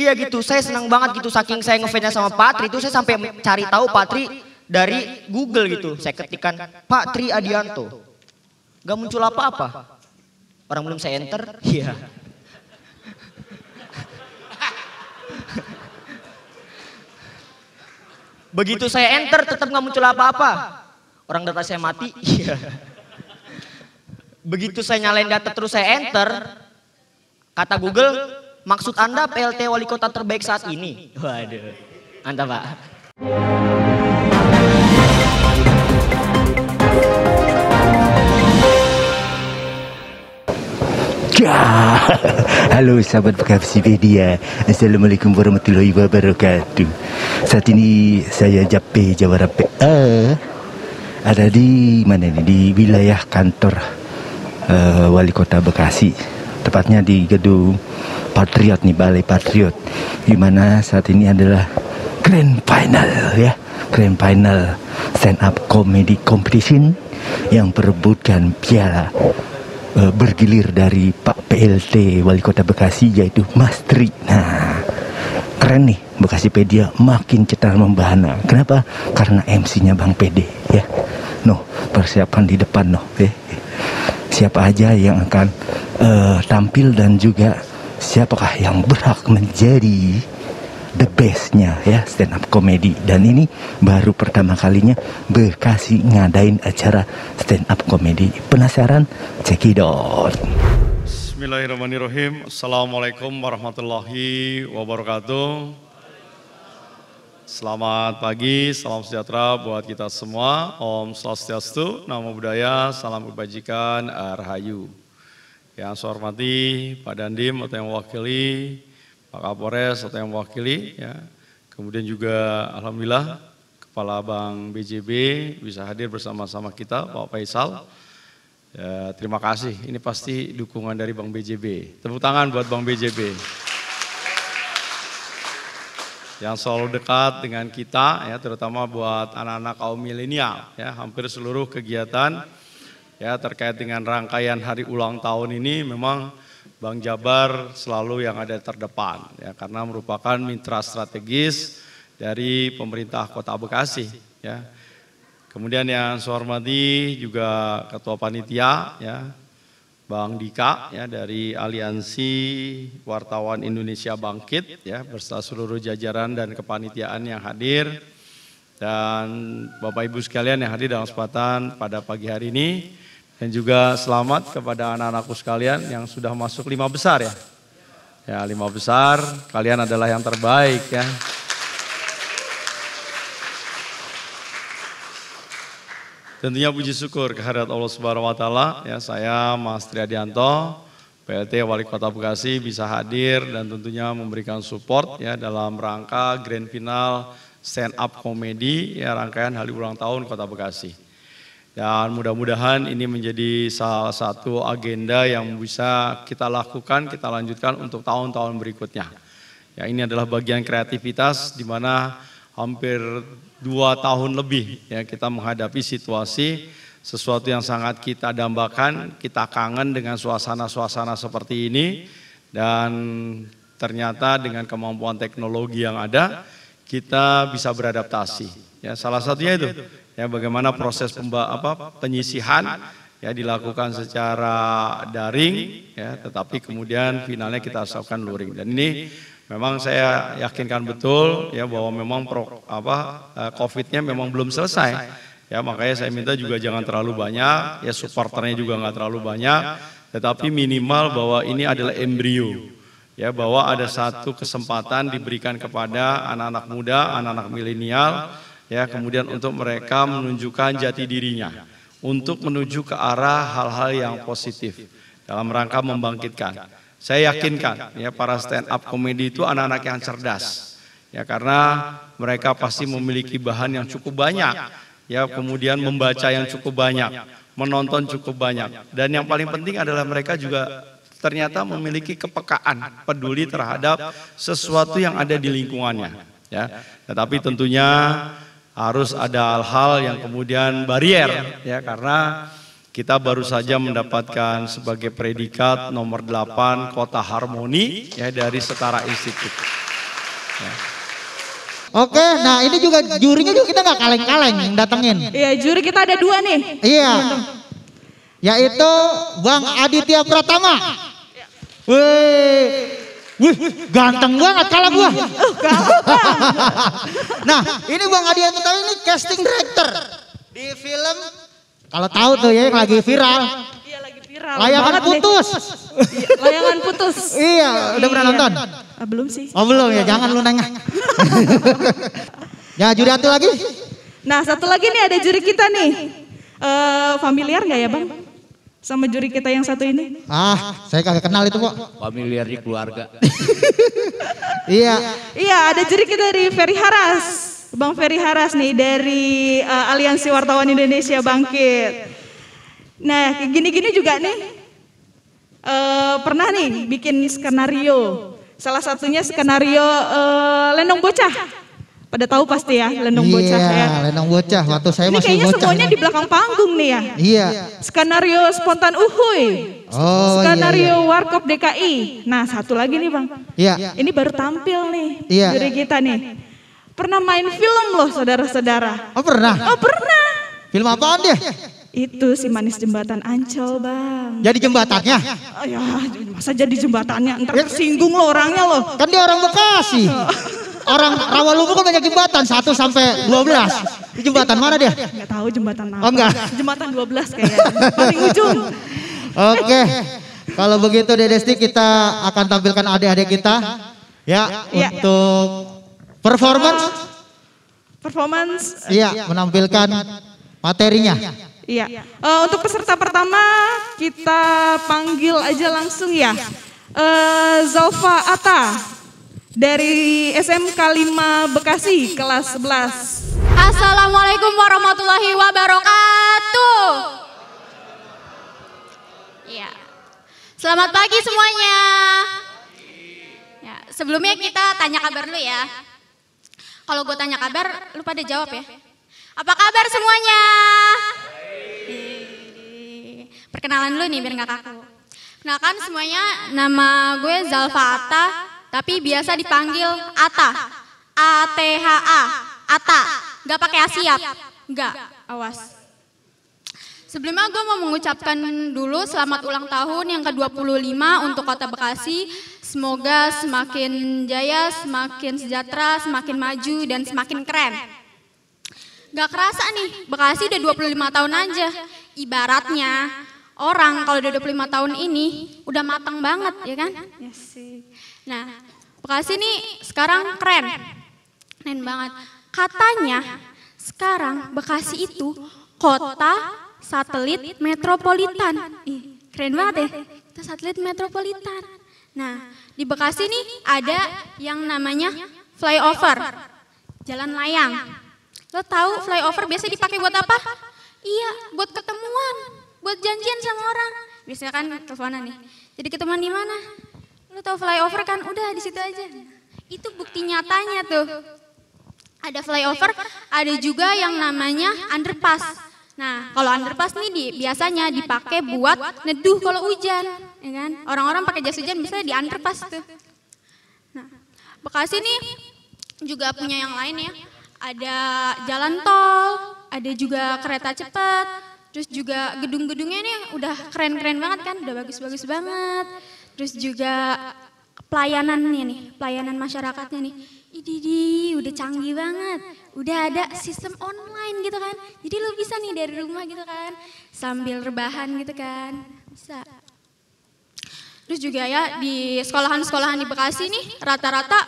Iya gitu, saya senang banget gitu, saking saya ngefansnya sama Pak Tri itu saya sampai cari tahu Pak Tri dari Google gitu. Saya ketikkan Pak Tri Adianto, gak muncul apa-apa. Orang belum saya enter, iya. Begitu saya enter tetap gak muncul apa-apa. Orang data saya mati, iya. Begitu saya nyalain data terus saya enter, kata Google, maksud Anda PLT wali kota terbaik saat ini? Waduh, mantap Pak. Halo sahabat Bekasipedia, Assalamualaikum warahmatullahi wabarakatuh. Saat ini saya Jape Jawara PA ada di mana nih? Di wilayah kantor wali kota Bekasi, tepatnya di gedung Patriot nih, Balai Patriot, di mana saat ini adalah grand final ya, grand final stand up comedy competition yang perebutkan piala bergilir dari Pak PLT Wali Kota Bekasi, yaitu Mas Tri. Nah, keren nih, Bekasipedia makin cetar membahana. Kenapa? Karena MC-nya Bang PD ya. Noh, persiapan di depan noh. Siapa aja yang akan tampil dan juga siapakah yang berhak menjadi the bestnya ya stand up comedy. Dan ini baru pertama kalinya Bekasi ngadain acara stand up comedy. Penasaran? Cekidot. Bismillahirrahmanirrahim. Assalamualaikum warahmatullahi wabarakatuh. Selamat pagi, salam sejahtera buat kita semua. Om Swastiastu, Namo Buddhaya, salam kebajikan, Rahayu. Yang saya hormati Pak Dandim atau yang mewakili, Pak Kapolres atau yang mewakili, ya. Kemudian juga alhamdulillah Kepala Bank BJB bisa hadir bersama-sama kita, Pak Faisal. Ya, terima kasih, ini pasti dukungan dari Bank BJB. Tepuk tangan buat Bank BJB. Yang selalu dekat dengan kita, ya, terutama buat anak-anak kaum milenial, ya, hampir seluruh kegiatan ya terkait dengan rangkaian hari ulang tahun ini memang Bank Jabar selalu yang ada terdepan ya, karena merupakan mitra strategis dari pemerintah Kota Bekasi ya. Kemudian yang saya hormati juga Ketua Panitia ya, Bang Dika ya, dari Aliansi Wartawan Indonesia Bangkit ya, beserta seluruh jajaran dan kepanitiaan yang hadir, dan Bapak Ibu sekalian yang hadir dalam kesempatan pada pagi hari ini. Dan juga selamat kepada anak-anakku sekalian yang sudah masuk 5 besar ya. Ya, 5 besar, kalian adalah yang terbaik ya. Tentunya puji syukur kehadirat Allah Subhanahu wa taala ya, saya Mas Tri Adianto, PLT Wali Kota Bekasi bisa hadir dan tentunya memberikan support ya dalam rangka grand final stand up comedy ya, rangkaian hari ulang tahun Kota Bekasi. Dan mudah-mudahan ini menjadi salah satu agenda yang bisa kita lakukan, kita lanjutkan untuk tahun-tahun berikutnya. Ya, ini adalah bagian kreativitas di mana hampir 2 tahun lebih ya kita menghadapi situasi, sesuatu yang sangat kita dambakan, kita kangen dengan suasana-suasana seperti ini, dan ternyata dengan kemampuan teknologi yang ada kita bisa beradaptasi. Ya, salah satunya itu ya, bagaimana proses penyisihan ya dilakukan secara daring ya, tetapi kemudian finalnya kita lakukan luring. Dan ini memang saya yakinkan betul ya bahwa memang COVID-nya memang belum selesai ya, makanya saya minta juga jangan terlalu banyak ya, supporternya juga nggak terlalu banyak, tetapi minimal bahwa ini adalah embrio ya, bahwa ada satu kesempatan diberikan kepada anak-anak muda, anak-anak milenial ya, kemudian untuk mereka menunjukkan jati dirinya, untuk menuju ke arah hal-hal yang positif dalam rangka membangkitkan. Saya yakinkan ya para stand up comedy itu anak-anak yang cerdas ya, karena mereka pasti memiliki bahan yang cukup banyak ya, kemudian membaca yang cukup banyak, menonton cukup banyak, dan yang paling penting adalah mereka juga ternyata memiliki kepekaan, peduli terhadap sesuatu yang ada di lingkungannya ya. Tetapi tentunya harus ada hal-hal yang kemudian barier ya, karena kita baru saja mendapatkan sebagai predikat nomor 8 Kota Harmoni ya dari Setara Institute. Oke, nah ini juga jurinya juga kita nggak kaleng-kaleng yang datengin. Iya, juri kita ada 2 nih. Iya, yaitu Bang Aditya Pratama. Wih, ganteng banget kalah gua. Nah, ini Bang Aditya Pratama ini casting director di film. Kalau tahu tuh ya yang lagi viral. Iya, lagi viral. Layangan Putus. Iya, Layangan Putus. Iya, udah pernah nonton? Belum sih. Oh belum ya, jangan lu nengah. Ya juri satu lagi. Nah, satu lagi nih ada juri kita nih. Familiar nggak ya Bang? Sama juri kita yang satu ini? Saya kagak kenal itu kok. Familiar di keluarga. Iya. Iya, ada juri kita dari Ferry Haras. Bang Ferry Haras nih dari Aliansi Wartawan Indonesia Bangkit. Nah, kayak gini-gini juga nih. Pernah nih bikin skenario. Salah satunya skenario Lenong Bocah. Pada tahu pasti ya Lenong Bocah ya. Iya, Lenong Bocah. Waktu saya Ini masih kayaknya bocah. semuanya di belakang panggung nih ya. Iya. Skenario Spontan Uhuy. Oh Skenario Warkop DKI. Nah, satu lagi nih Bang. Iya. Ini baru tampil nih Iya. juri kita nih. Pernah main film loh saudara-saudara. Oh pernah? Oh pernah. Film apaan dia? Itu si Manis Jembatan Ancol Bang. Jadi jembatannya? Oh ya, masa jadi jembatannya? Ntar tersinggung lo orangnya lo. Kan dia orang Bekasi. Orang Rawalumbu kan banyak jembatan 1 sampai 12. Di jembatan mana dia? Nggak tahu jembatan apa. Oh enggak. Jembatan 12 kayaknya. Paling ujung. Oke. Kalau begitu Dedesti kita akan tampilkan adik-adik kita ya Iya. untuk performance. Performance. Iya, menampilkan materinya. Iya. Untuk peserta pertama kita panggil aja langsung ya. Zalfa Atta dari SMK 5 Bekasi kelas 11. Assalamualaikum warahmatullahi wabarakatuh. Ya. Selamat pagi semuanya. Ya, sebelumnya kita tanya kabar dulu ya. Kalau gue tanya kabar, lu pada jawab ya. Apa kabar semuanya? Perkenalan dulu nih biar gak kaku. Kenalkan semuanya, nama gue Zalfa Atta, tapi biasa dipanggil Atta. A-T-H-A, Atta. Gak pakai asiap, gak, awas. Sebelumnya gue mau mengucapkan dulu selamat ulang tahun yang ke-25 untuk Kota Bekasi. Semoga semakin jaya, semakin sejahtera, semakin maju, dan semakin keren. Gak kerasa nih, Bekasi udah 25 tahun aja. Ibaratnya orang kalau udah 25 tahun ini udah matang banget ya kan? Yes. Nah, Bekasi nih sekarang keren. Keren banget. Katanya sekarang Bekasi itu kota satelit metropolitan. Ih, keren banget ya. Kita satelit metropolitan. Nah, di Bekasi nih ada yang namanya flyover. Jalan layang. Lo tahu flyover biasa dipakai buat apa? Iya, buat ketemuan, buat janjian sama orang. Biasanya kan teleponan nih. Jadi ketemuan di mana? Lo tahu flyover kan? Udah di situ aja. Itu bukti nyatanya tuh. Ada flyover, ada juga yang namanya underpass. Nah, kalau underpass nih biasanya dipakai buat neduh kalau hujan, ya kan? Orang-orang pakai jas hujan misalnya di underpass tuh. Nah, Bekasi nih juga punya yang lain ya. Ada jalan tol, ada juga kereta cepat, terus juga gedung-gedungnya nih udah keren-keren banget kan, udah bagus-bagus banget. Terus juga pelayanannya nih, pelayanan masyarakatnya nih, idih, udah canggih banget. Udah ada sistem online gitu kan, jadi lo bisa nih dari rumah gitu kan, sambil rebahan gitu kan, bisa. Terus juga ya di sekolahan-sekolahan di Bekasi nih rata-rata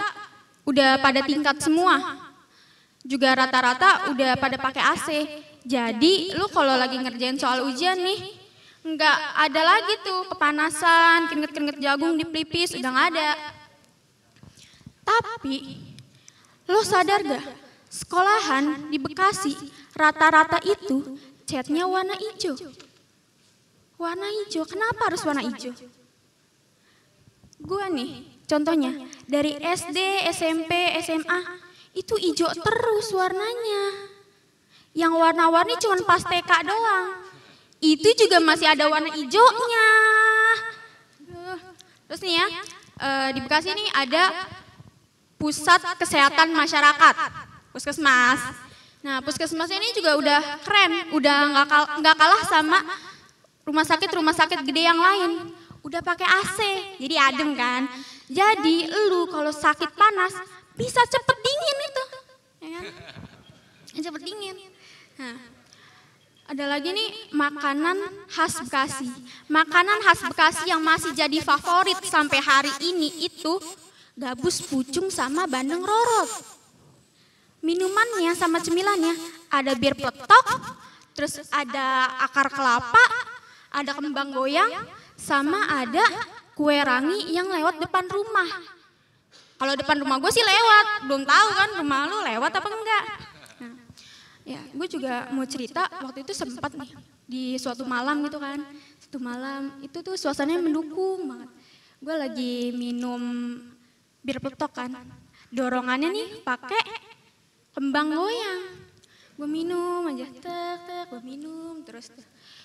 udah pada tingkat semua. Juga rata-rata udah pada pakai AC. Jadi lu kalau lagi ngerjain soal ujian nih, nggak ada lagi tuh kepanasan, keringet-keringet jagung di pelipis, udah nggak ada. Tapi lu sadar gak? Sekolahan di Bekasi rata-rata itu catnya warna hijau. Warna hijau, kenapa harus warna hijau? Gua nih, contohnya dari SD, SMP, SMA, itu hijau terus warnanya. Yang warna-warni cuma pas TK doang. Itu juga masih ada warna hijaunya. Terus nih ya, di Bekasi nih ada Pusat Kesehatan Masyarakat, Puskesmas. Nah, Puskesmas ini juga udah keren, udah nggak kalah sama rumah sakit gede yang lain. Udah pakai AC, jadi adem kan. Jadi lu kalau sakit panas bisa cepet dingin itu, ya kan? Cepet dingin. Nah, ada lagi nih makanan khas Bekasi. Makanan khas Bekasi yang masih jadi favorit sampai hari ini itu gabus pucung sama bandeng rorot. Minumannya sama cemilannya ada bir peletok, terus ada akar kelapa, ada kembang goyang, sama ada kue rangi yang lewat depan rumah. Kalau depan rumah gue sih lewat, belum tahu kan rumah lu lewat apa enggak. Nah, ya gue juga mau cerita waktu itu sempat nih di suatu malam gitu kan. Suatu malam itu tuh suasananya mendukung banget. Gue lagi minum bir peletok kan. Dorongannya nih pakai kembang goyang. Gue minum aja, tek, gue minum terus.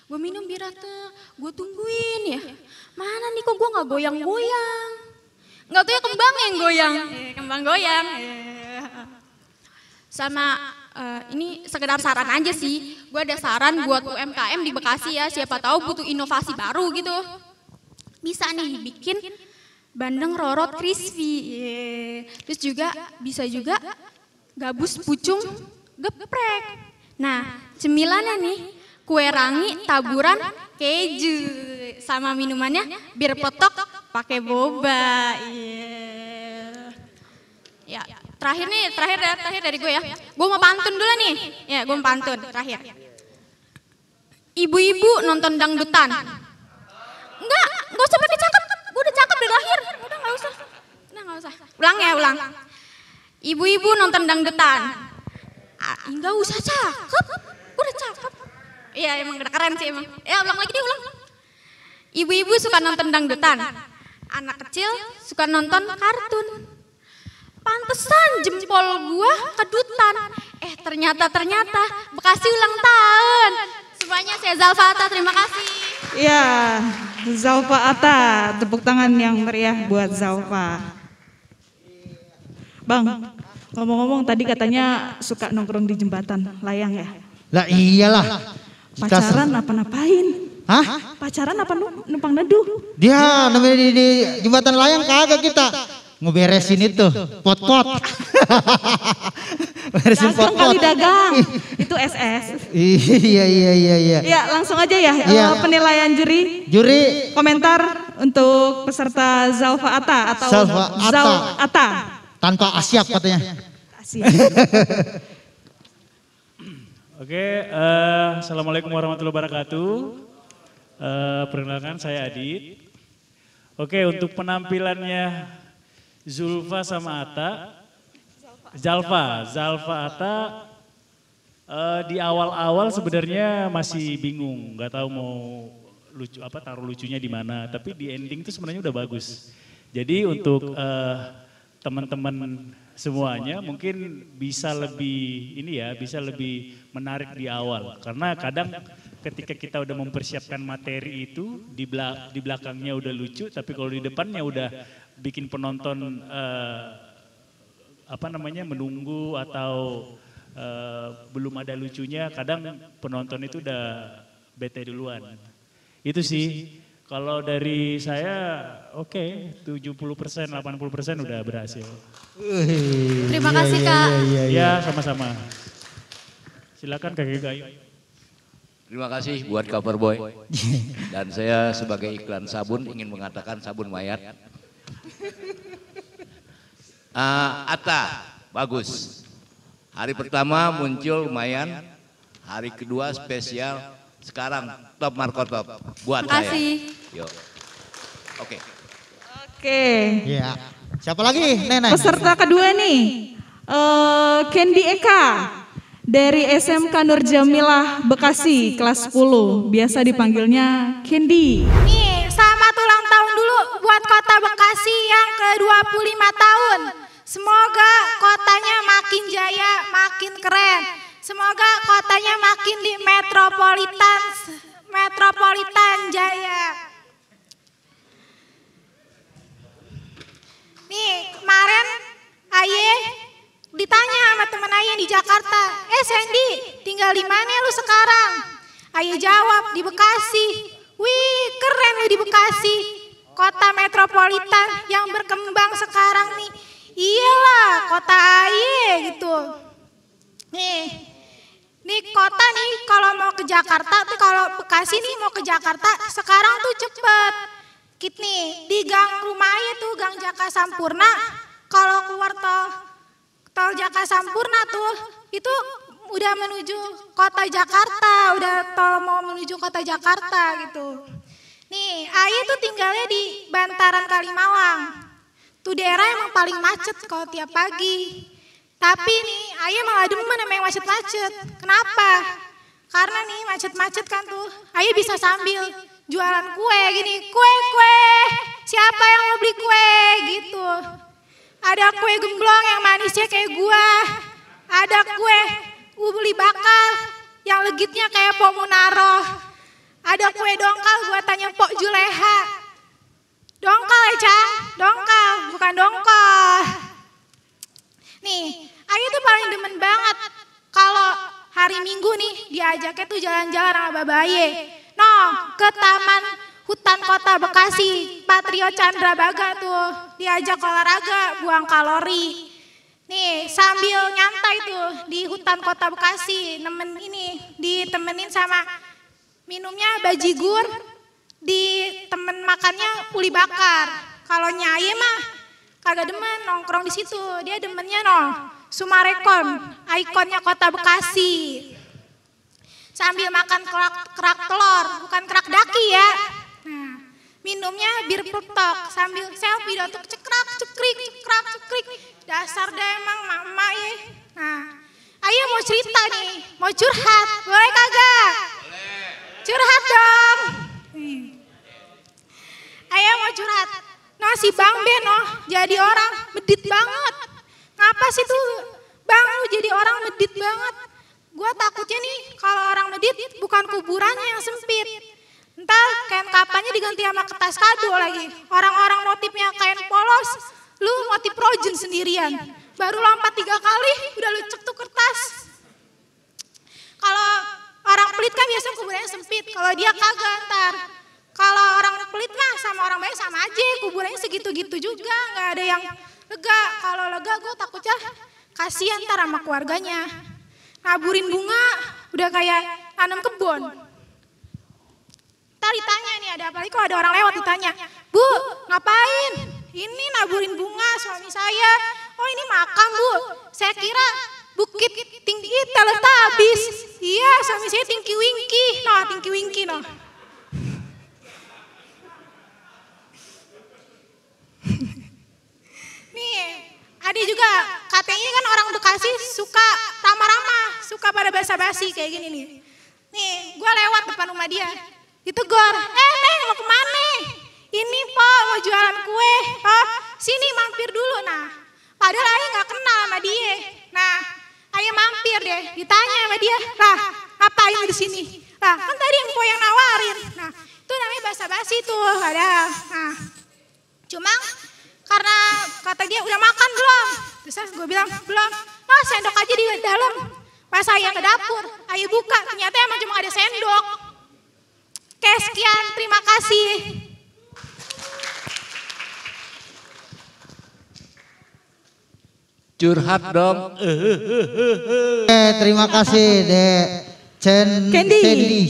Gue minum birah gue tungguin ya. Mana nih kok gue gak goyang-goyang. Gak tuh ya kembang yang goyang. Kembang goyang. Sama ini sekedar saran aja sih. Gue ada saran buat UMKM di Bekasi ya. Siapa tahu butuh inovasi baru gitu. Bisa nih bikin bandeng rorot crispy. Terus juga bisa juga gabus pucung geprek. Nah, cemilannya nih kue rangi taburan keju sama minumannya bir peletok pakai boba. Ya, terakhir dari gue ya. Gue mau pantun dulu nih. Ya, gue mau pantun terakhir. Ibu-ibu nonton dangdutan. Enggak usah pakai cakep. Gue udah cakep dari lahir. Udah enggak usah. Ulang. Ibu-ibu nonton dangdutan. Enggak usah cakep. Gue udah cakep. Iya emang udah keren sih emang. Ya ulang lagi deh, ulang. Ibu-ibu suka nonton dangdutan. Anak kecil suka nonton kartun. Pantesan jempol gua kedutan. Ternyata Bekasi ulang tahun. Semuanya saya Zalfa Atta, terima kasih. Ya, Zalfa Atta, tepuk tangan yang meriah buat Zalfa. Bang, ngomong-ngomong tadi katanya suka nongkrong di jembatan layang ya? Lah iyalah. Pacaran apa ngapain? Hah? Pacaran apa numpang neduh? Dia namanya di jembatan layang kagak kita. Ngeberesin itu, pot-pot. Beresin Dagang pot-pot. kali dagang, itu SS. Iya. Ya langsung aja ya, Iya. penilaian juri. Juri Komentar untuk peserta Zalfa Atta atau Zalfa Atta. Zal Atta. tanpa asyap katanya. Asyik. Oke, Assalamualaikum warahmatullahi wabarakatuh. Perkenalkan saya Adit. Oke, untuk penampilannya Zulfa sama Atta, Zalfa Atta di awal-awal sebenarnya masih bingung, nggak tahu mau lucu apa taruh lucunya di mana. Tapi di ending itu sebenarnya udah bagus. Jadi untuk teman-teman semuanya mungkin bisa lebih bisa lebih menarik di awal karena kadang ketika kita udah mempersiapkan materi itu di belakangnya udah lucu tapi kalau di depannya udah bikin penonton menunggu atau belum ada lucunya kadang penonton itu udah bete duluan. Itu sih. Kalau dari saya oke, 70%, 80% udah berhasil. Terima kasih Kak. Ya sama-sama. Silakan Kakek Gayu. Terima kasih buat cover boy. Dan saya sebagai iklan sabun ingin mengatakan sabun mayat. Atta, bagus. Hari pertama muncul lumayan, hari kedua spesial, sekarang top markotop buat Terima kasih. saya. Yo. Oke. Iya. Siapa lagi? Nenek. Peserta kedua nih, Candy Eka dari SMK Nur Jamilah Bekasi kelas 10, biasa dipanggilnya Candy. Nih, selamat ulang tahun dulu buat Kota Bekasi yang ke-25 tahun. Semoga kotanya makin jaya, makin keren. Semoga kotanya makin di metropolitan jaya. Nih, kemarin AY Jakarta. Sandy, tinggal di mana lu sekarang? Ayah jawab, di Bekasi. Wih, keren lu di Bekasi. Kota metropolitan yang berkembang sekarang nih. Iyalah, kota ayah gitu. Nih kota nih kalau mau ke Jakarta tuh, kalau Bekasi nih mau ke Jakarta sekarang tuh cepet. Nih di gang rumah ayah tuh, gang Jaka Sampurna, kalau keluar tol Jaka Sampurna tuh itu udah menuju kota Jakarta, udah tol mau menuju kota Jakarta gitu. Nih ayah tuh tinggalnya di Bantaran Kalimalang. Tuh daerah emang paling macet kalau tiap pagi. Tapi nih ayah malah demen sama yang macet-macet. Kenapa? Karena nih macet-macet kan tuh ayah bisa sambil jualan kue gini, kue. Siapa yang mau beli kue gitu. Ada kue gemblong yang manisnya kayak gua. Ada kue uli bakar yang legitnya kayak Pok Munaro. Ada kue dongkal buatannya Pok Juleha. Dongkal ya Cang, dongkal bukan dongkol. Nih, ayah tuh paling demen banget kalau hari Minggu nih diajaknya tuh jalan-jalan sama Babaye. Ke Taman Hutan Kota Bekasi, Patrio Chandra Baga tuh diajak olahraga, buang kalori. Nih sambil nyantai tuh di Hutan Kota Bekasi, ditemenin sama minumnya bajigur, temen makannya uli bakar. Kalau Nyai mah kagak demen nongkrong di situ, dia demennya Sumarekon, ikonnya Kota Bekasi. Sambil makan kerak telur, bukan kerak daki ya. Nah, minumnya bir peletok sambil selfie untuk cekrik. Dasar deh emang mama ya. Nah, ayah mau cerita nih, mau curhat, boleh kagak? Boleh. Curhat dong. Ayah mau curhat. Si Bang Ben jadi orang medit banget. Ngapa sih tuh Bang lu jadi orang medit banget? Gua takutnya nih kalau orang medit bukan kuburannya yang sempit. Entar kain kapannya diganti sama kertas kado lagi. Orang-orang motifnya kain polos, lu motif rojen sendirian. Baru lompat 3 kali udah lu cek tuh kertas. Kalau orang pelit kan biasanya kuburannya sempit, kalau dia kagak ntar. Kalau orang pelit mah sama orang baik sama aja, kuburannya segitu-gitu juga, nggak ada yang lega. Kalau lega gue takutnya kasihan ntar sama keluarganya. Naburin bunga udah kayak tanam kebun. Ntar ditanya nih, ada apa lagi kalau ada orang lewat ditanya, Bu ngapain? Ini naburin bunga suami saya. Oh ini makam Bu, saya kira bukit tinggi Teletubbies. Iya suami saya Tinky Winky, Tinky Winky Nih, ada juga katanya kan orang Bekasi suka ramah-ramah, suka pada basa-basi kayak gini nih. Nih, gue lewat depan rumah dia, ditegur, Neng mau kemana? Ini Po mau jualan kue, sini mampir dulu. Nah, padahal ayah nggak kenal sama dia. Nah, ayah mampir deh, ditanya sama dia, lah ngapain di sini? Lah kan tadi yang Po yang nawarin. Nah, itu namanya basa-basi tuh, padahal. Nah, cuma karena kata dia udah makan belum? Terus gue bilang belum. Sendok aja di dalam. Pas ayah ke dapur, ayah buka, ternyata emang cuma ada sendok. Oke sekian, terima kasih. Curhat dong. Terima kasih Dek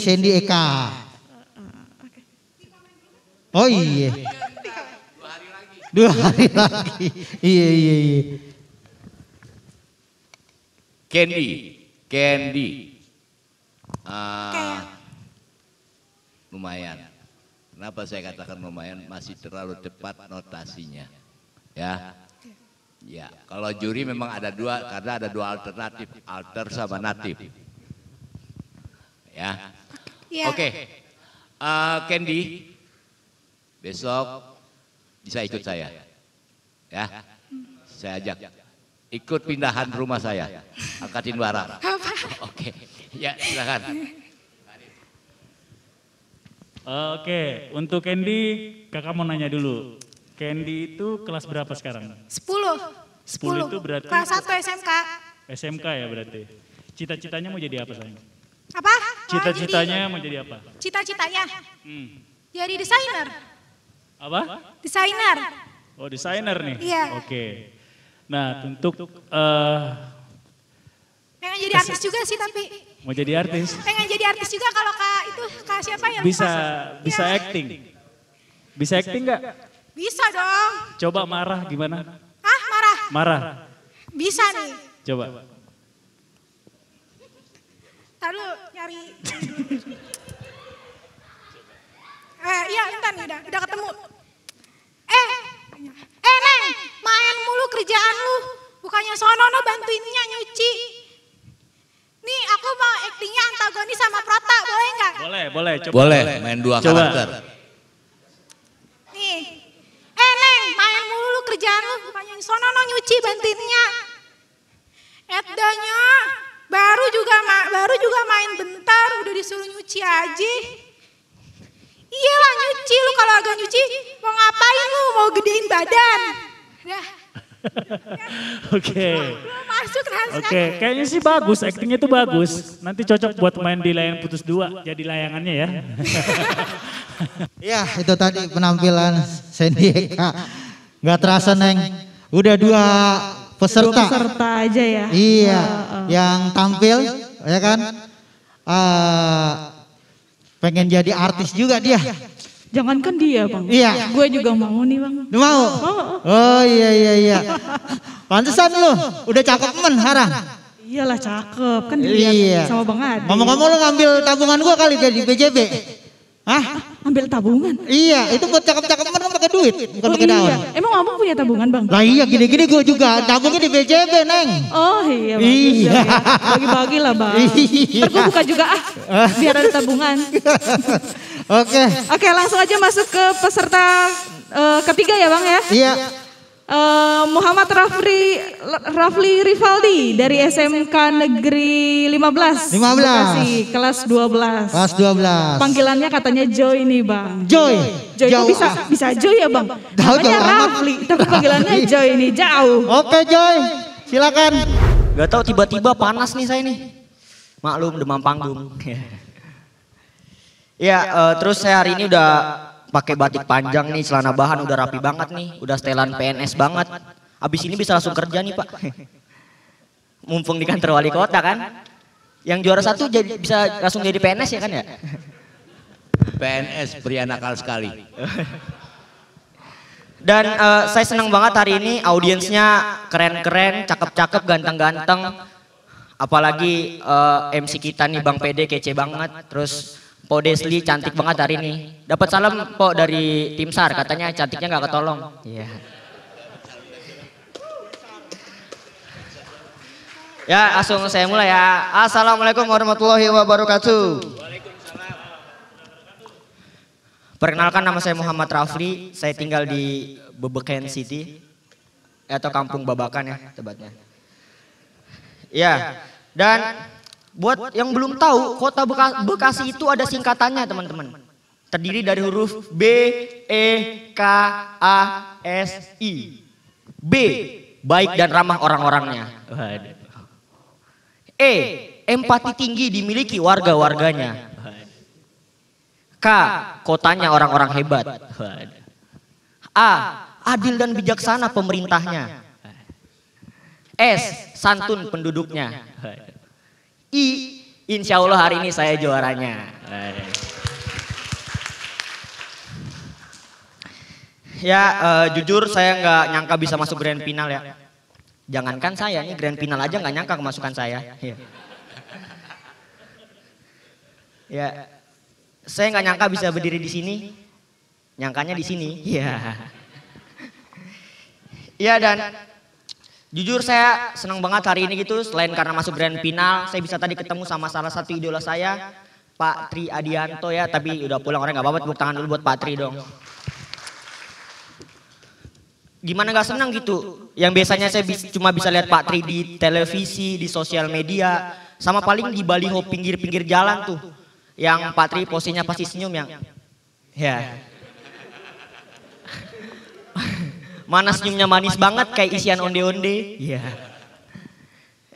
Sandy Eka. Oh iya. 2 hari lagi. Iya. Candy. Lumayan. Kenapa saya katakan lumayan? Masih terlalu cepat notasinya. Ya, kalau juri memang ada 2 karena ada 2 alternatif, alter sama natif. Ya. Oke. Candy, besok bisa ikut saya. Ya. Saya ajak. Ikut pindahan rumah saya. Angkatin Bara. Oke. Ya, silakan. Oke, untuk Candy, kakak mau nanya dulu. Candy itu kelas berapa sekarang? 10 10 itu berarti kelas 1 SMK. SMK ya berarti. Cita-citanya mau jadi apa sayang? Apa? Cita-citanya mau jadi apa? Cita-citanya? Jadi desainer. Apa? Desainer. Oh desainer nih? Iya. Oke. Nah untuk pengen jadi artis juga sih tapi. mau jadi artis? Pengen jadi artis juga kalau kak siapa yang bisa acting? Bisa acting nggak? Bisa dong. Coba marah gimana? Hah, marah? Marah. Bisa nih. Coba. Lalu nyari. Iya, bentar nih, udah ketemu. Neng, main mulu kerjaan lu. Bukannya sonono bantuinnya nyuci. Nih, aku mau aktingnya antagonis sama Prota, boleh nggak? Boleh, coba. Boleh, main dua karakter. Nih, Neng, main mulu lu kerjaan lu. Bukannya sonono nyuci bantuinnya. Edanya, baru juga main bentar, udah disuruh nyuci aja. Iyalah nyuci, lu kalau agak nyuci mau ngapain lu, mau gedein badan. Dah. Oke. Masuk Oke, kayaknya sih bagus, aktingnya tuh bagus. Nanti cocok buat main di Layangan Putus 2, jadi layangannya ya. Ya itu tadi penampilan Sandy Eka. Gak terasa Neng, udah dua peserta aja ya. Iya, yang tampil ya kan. Pengen jadi artis juga dia. Jangankan dia bang, Iya. gue juga mau nih bang. Lu mau? Oh iya. Pantesan lu, udah cakep harang. Iyalah cakep, kan dilihat Iya. sama Bang Ade. Ngomong-ngomong lu ngambil tabungan gua kali jadi BJB. Hah? Ambil tabungan? Iya, itu buat cakep-cakep kan pakai duit, bukan pakai daun. Emang abang punya tabungan bang? Lah iya gini-gini gua juga, tabungnya di BJB Neng. Oh iya bang. Iya. Bagi-bagi lah bang. Iya. Ntar gue buka juga biar ada tabungan. Oke, langsung aja masuk ke peserta ketiga ya bang ya. Iya. Muhammad Rafli Rivaldi dari SMK Negeri 15. Bekasi, kelas 12. Kelas 12. Panggilannya katanya Joy nih bang. Joy. Joy itu bisa Joy ya bang? Namanya Rafli, tapi panggilannya Joy nih, jauh. Oke Joy, silakan. Gak tahu tiba-tiba panas nih saya nih. Maklum demam panggung. Ya, terus saya hari ini udah pakai batik panjang nih, celana bahan udah rapi banget nih, udah setelan PNS banget. Abis ini bisa langsung kerja nih Pak. Mumpung di kantor wali kota kan. Yang juara satu bisa langsung jadi PNS ya kan ya? PNS pria nakal sekali. Dan saya senang banget hari ini audiensnya keren-keren, cakep-cakep, ganteng-ganteng. Apalagi MC kita nih Bang PD kece banget. Terus Po Desli cantik banget hari ini. Dapat salam Po dari tim SAR, katanya cantiknya nggak ketolong. Iya. Ya langsung saya mulai ya. Assalamualaikum warahmatullahi wabarakatuh. Perkenalkan nama saya Muhammad Rafli. Saya tinggal di Bebeken City atau Kampung Babakan ya tepatnya. Ya dan buat yang belum tahu, kota Bekasi itu ada singkatannya teman-teman. Terdiri dari huruf B, E, K, A, S, I. B, baik dan ramah orang-orangnya. E, empati tinggi dimiliki warga-warganya. K, kotanya orang-orang hebat. A, adil dan bijaksana pemerintahnya. S, santun penduduknya. I, insya Allah hari ini saya juaranya. Ya jujur saya nggak nyangka bisa masuk grand final ya. Jangankan saya nih grand final aja nggak nyangka kemasukan saya. Ya, saya nggak nyangka bisa berdiri di sini. Nyangkanya di sini. Ya. Ya dan jujur saya senang banget hari ini gitu, selain karena masuk grand final, saya bisa tadi ketemu sama salah satu idola saya, Pak Tri Adianto ya, tapi udah pulang orang nggak apa-apa, tepuk tangan dulu buat Pak Tri dong. Gimana gak senang gitu, yang biasanya saya cuma bisa lihat Pak Tri di televisi, di sosial media, sama paling di baliho pinggir-pinggir jalan tuh, yang Pak Tri posisinya pasti senyum yang, ya. Mana senyumnya manis banget kayak isian onde-onde. Iya.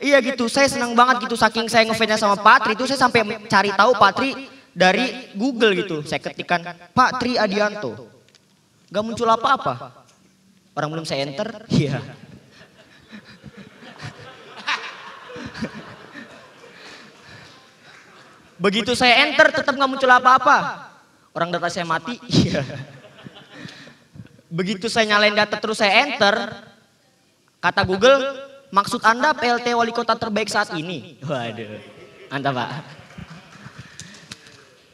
Iya gitu, saya senang banget gitu, saking saya ngefansnya sama Patri itu saya sampai cari tahu Patri dari Google gitu. Saya ketikkan Pak Tri Adianto, gak muncul apa-apa. Orang belum saya enter, iya. Begitu saya enter tetap gak muncul apa-apa. Orang data saya mati, iya. Begitu saya nyalain data terus saya enter, kata Google, maksud Anda PLT wali kota terbaik saat ini? Waduh, mantap Pak.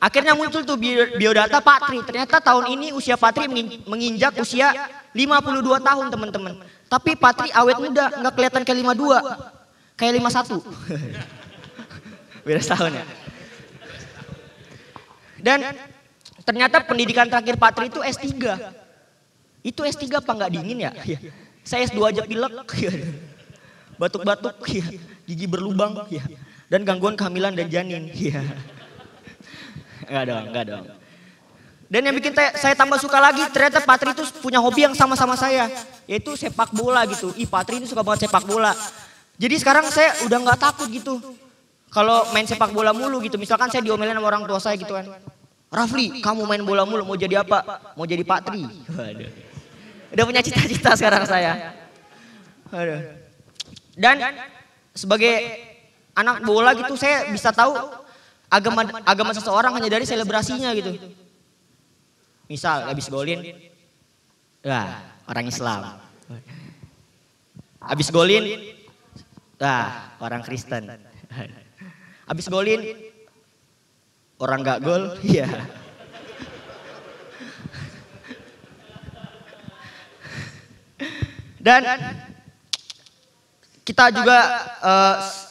Akhirnya muncul tuh biodata Patri. Ternyata tahun ini usia Patri menginjak usia 52 tahun teman-teman. Tapi Patri awet muda, nggak kelihatan kayak 52, kayak 51. Beda tahun ya. Dan ternyata pendidikan terakhir Patri itu S3. Itu S3 apa nggak dingin ya? Saya S2 aja pilek. Batuk-batuk, ya. Gigi berlubang, ya. Dan gangguan kehamilan dan janin. Ya. Enggak dong. Dan yang bikin saya tambah suka lagi, ternyata Patri itu punya hobi yang sama-sama saya, yaitu sepak bola gitu. Ih, Patri ini suka banget sepak bola. Jadi sekarang saya udah nggak takut gitu. Kalau main sepak bola mulu gitu, misalkan saya diomelin sama orang tua saya gitu kan. Rafli, kamu main bola mulu, mau jadi apa? Mau jadi Patri. Waduh. Udah punya cita-cita sekarang saya. Waduh. Dan sebagai anak bola gitu saya bisa tahu agama seseorang hanya dari selebrasinya gitu. Misal habis golin, wah orang Islam. Habis golin, wah orang Kristen. Habis golin, orang gak gol, iya. Dan kita juga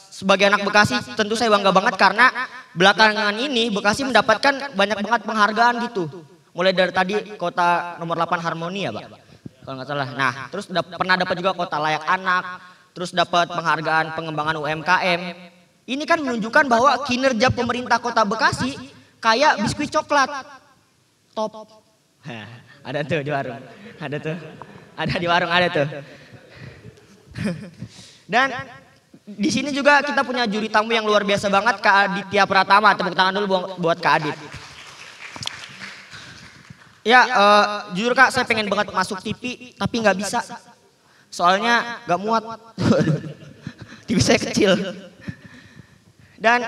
sebagai anak Bekasi tentu saya bangga banget karena belakangan ini Bekasi mendapatkan banyak banget penghargaan gitu. Mulai dari tadi kota nomor 8 Harmoni ya Pak, kalau nggak salah. Nah terus pernah dapat juga kota layak anak, terus dapat penghargaan pengembangan UMKM. Ini kan menunjukkan bahwa kinerja pemerintah kota Bekasi kayak biskuit coklat. Top. Ada tuh di warung, ada tuh. Ada di warung, ada tuh. Dan di sini juga kita punya juri tamu yang luar biasa banget, Kak Aditya Pratama. Tepuk tangan dulu buat Kak Adit. Ya, jujur Kak, saya pengen banget masuk TV, tapi nggak bisa. Soalnya nggak muat. TV saya kecil. Dan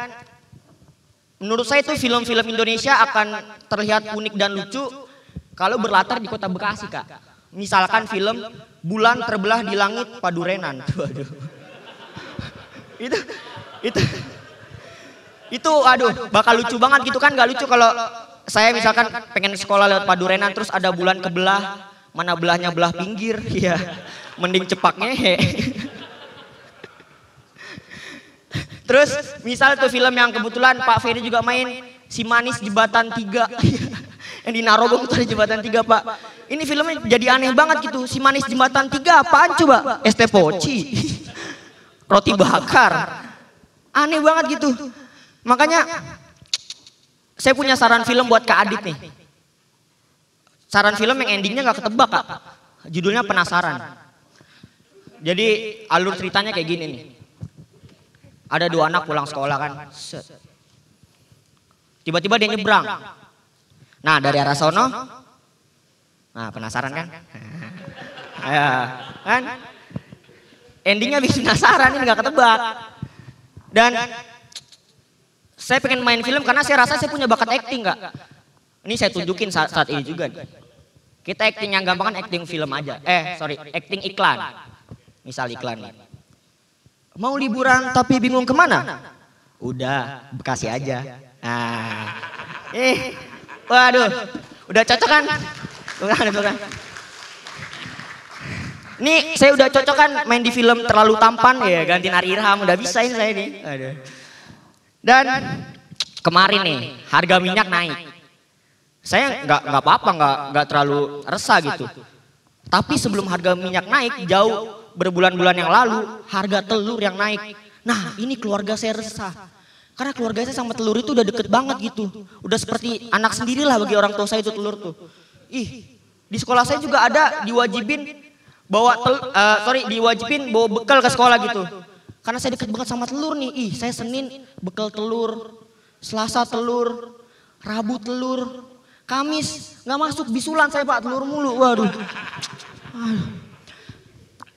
menurut saya itu film-film Indonesia akan terlihat unik dan lucu kalau berlatar di kota Bekasi, Kak. Misalkan film Bulan Terbelah di Langit Padurenan. Waduh. Itu aduh, bakal lucu banget gitu kan. Gak lucu kalau saya misalkan pengen sekolah lewat Padurenan terus ada bulan kebelah, mana belahnya belah pinggir, ya mending cepak ngehe. Terus misal tuh film yang kebetulan Pak Ferry juga main, Si Manis Jembatan 3. Yang di Narogong tuh ada Jembatan 3 Pak. Ini filmnya jadi aneh banget gitu. Si Manis Jembatan 3 apaan coba? Es teh poci. Roti bakar. Aneh banget gitu. Makanya saya punya saran film buat Kak Adit nih. Saran film yang endingnya gak ketebak Kak. Judulnya Penasaran. Jadi alur ceritanya kayak gini nih. Ada dua anak pulang sekolah kan. Tiba-tiba dia nyebrang. Nah dari arah sono. Nah penasaran kan? Ya, kan? Endingnya bikin penasaran, ini gak ketebak. Dan saya pengen main film karena saya rasa saya punya bakat acting Kak. Ini saya tunjukin saat ini juga nih. Kita acting yang gampang kan acting film aja. Acting iklan. Misal iklan nih. Mau liburan tapi bingung kemana? Udah, Bekasi aja. Nah, waduh, udah cocok kan? Bukan. Nih saya udah cocok kan main di film Terlalu Tampan ya, gantiin Ari Irham, udah bisa ini saya nih. Aduh. Dan kemarin nih harga minyak naik. Saya nggak apa-apa, nggak terlalu resah gitu. Tapi sebelum harga minyak naik jauh berbulan-bulan yang lalu harga telur yang naik. Nah ini keluarga saya resah. Karena keluarga saya sama telur itu udah deket banget gitu. Udah seperti anak sendiri lah bagi orang tua saya itu telur tuh. Di sekolah saya juga ada diwajibin bawa bekal ke sekolah gitu. Karena saya deket banget sama telur nih. Ih, saya Senin bekal telur, Selasa telur, Rabu telur, Kamis nggak masuk bisulan saya Pak, telur mulu. Waduh.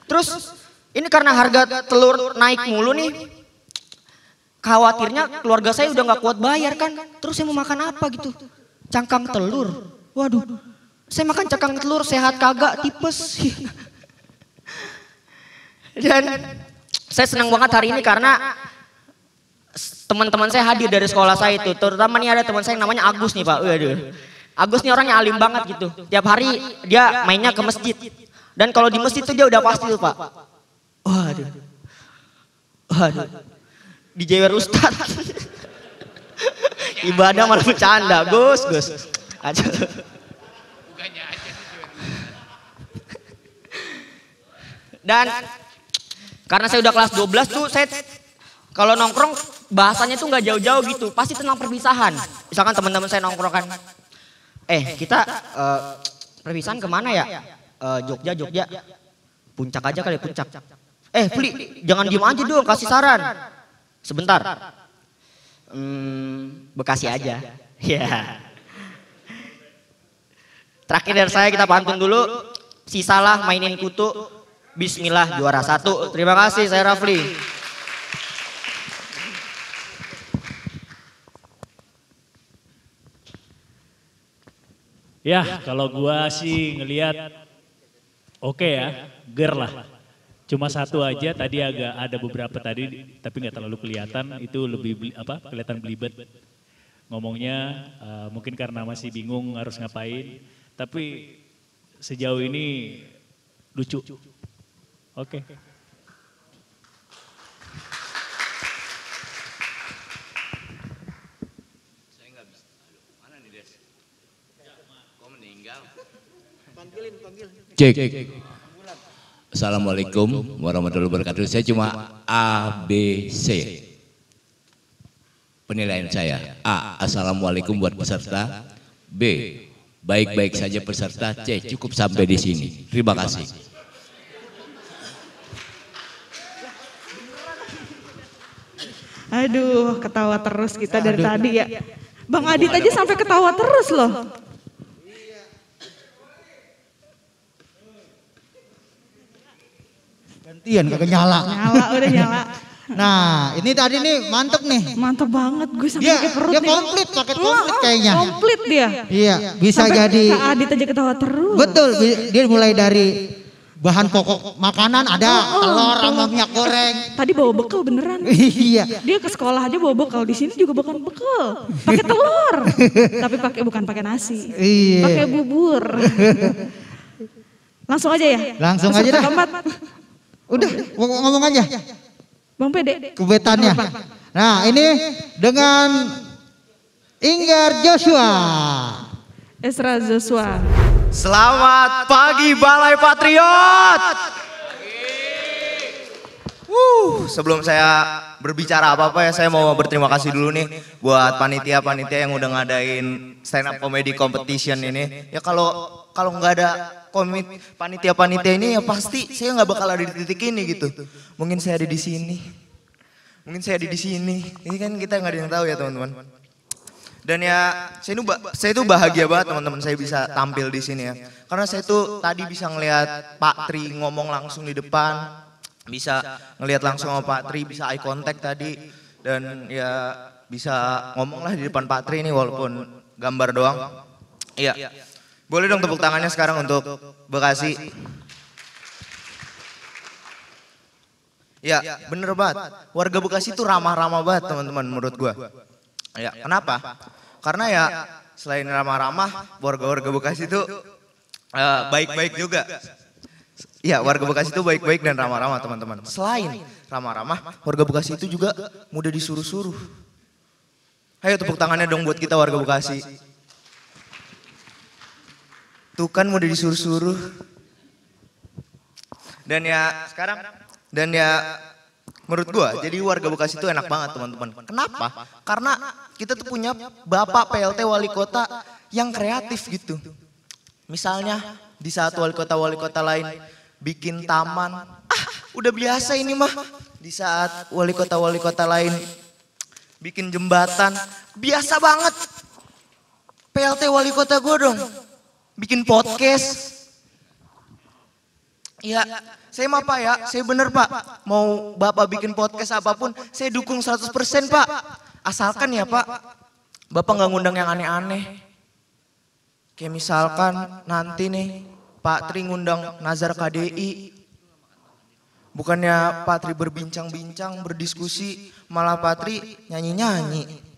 Terus ini karena harga telur naik mulu nih. Khawatirnya keluarga saya udah nggak kuat bayar kan. Terus saya mau makan apa gitu? Cangkang telur. Waduh. Saya makan cangkang telur sehat kagak, tipes. Dan saya senang banget hari ini karena teman-teman saya hadir dari sekolah saya itu. Terutama nih ada teman saya yang namanya Agus nih Pak. Waduh. Agus nih orangnya alim banget gitu. Tiap hari dia mainnya ke masjid. Dan kalau di masjid itu dia udah pasti tuh Pak. Waduh. Waduh. Dijewer Ustad. Ibadah malah bercanda. Gus. Aja. Dan karena saya udah kelas 12 tuh saya kalau nongkrong bahasanya tuh nggak jauh-jauh gitu, pasti tentang perpisahan. Misalkan teman-teman saya nongkrong kan, kita perpisahan kemana ya? Jogja, puncak aja kali puncak. Fli, jangan diem aja dong, kasih saran. Sebentar, Bekasi aja. Ya. Terakhir dari saya kita pantun dulu. Sisalah mainin kutu. Bismillah juara 1. Terima kasih, saya Rafli. Ya, kalau gua sih ngelihat oke ya, ger lah. Cuma satu aja tadi agak ada beberapa tadi tapi nggak terlalu kelihatan, itu lebih kelihatan belibet. Ngomongnya mungkin karena masih bingung harus ngapain, tapi sejauh ini lucu. Oke. Saya nggak bisa. Mana nih Des? Kok meninggal? Panggilin. Cek. Assalamualaikum warahmatullahi wabarakatuh. Saya cuma ABC. Penilaian saya. A. Assalamualaikum buat peserta. B. Baik-baik saja peserta. C. Cukup sampai di sini. Terima kasih. Aduh, ketawa terus kita dari tadi ya. Bang Adit aja sampai ketawa terus loh. Gantian kagak nyala. Udah nyala. Nah, ini tadi nih mantep nih. Mantep banget, gue sampai pakai perut dia nih. komplit, paket komplit kayaknya. Komplit dia. Iya, bisa Sampai jadi. Kak Adit aja ketawa terus. Betul, dia mulai dari bahan pokok makanan ada telur sama minyak goreng. Tadi bawa bekal beneran. Iya. Dia ke sekolah aja bawa bekal, di sini juga bakal bekal. Pakai telur. Tapi bukan pakai nasi. Iya. Pakai bubur. Langsung aja ya? Langsung aja dah. Keempat. Udah, ngomong aja. Bang Pede. Kebetannya. Nah, ini dengan Inggar Joshua. Esra Joshua. Selamat pagi Balai Patriot. Sebelum saya berbicara apa-apa ya, saya mau berterima kasih dulu nih buat panitia-panitia yang udah ngadain stand up comedy competition ini. Ya kalau nggak ada panitia-panitia ini ya pasti saya nggak bakal ada di titik ini gitu. Mungkin saya ada di sini, mungkin saya ada di sini. Ini kan kita nggak ada yang tahu ya teman-teman. Dan ya saya itu bahagia banget teman-teman saya bisa tampil di sini ya. Karena saya tuh tadi bisa ngelihat Pak Tri ngomong langsung di depan, bisa ngelihat langsung sama Pak Tri, bisa eye contact tadi, dan ya bisa ngomong lah di depan Pak Tri ini walaupun gambar doang. Iya. Boleh dong tepuk tangannya sekarang untuk Bekasi. Ya, bener banget. Warga Bekasi itu ramah-ramah banget teman-teman menurut gua. Ya, kenapa? Karena ya selain ramah-ramah, warga-warga Bekasi itu baik-baik juga. Ya, warga Bekasi itu baik-baik dan ramah-ramah teman-teman. Selain ramah-ramah, warga Bekasi itu juga mudah disuruh-suruh. Ayo tepuk tangannya dong buat kita warga Bekasi. Tuh kan mudah disuruh-suruh. Dan ya sekarang, menurut gua, jadi warga Bekasi itu enak banget teman-teman. Kenapa? Karena kita tuh punya Bapak PLT Wali Kota yang kreatif gitu. Misalnya di saat wali kota lain bikin taman, udah biasa ini mah. Di saat wali kota lain bikin jembatan, biasa banget. PLT wali kota gue dong, bikin podcast. Ya, saya mah Pak ya, saya bener Pak. Mau Bapak bikin podcast apapun, saya dukung 100% Pak. Asalkan ya Pak, Bapak nggak ngundang yang aneh-aneh. Kayak misalkan nanti nih, Pak Tri ngundang Nazar KDI. Bukannya Pak Tri berbincang-bincang, berdiskusi, malah Pak Tri nyanyi-nyanyi.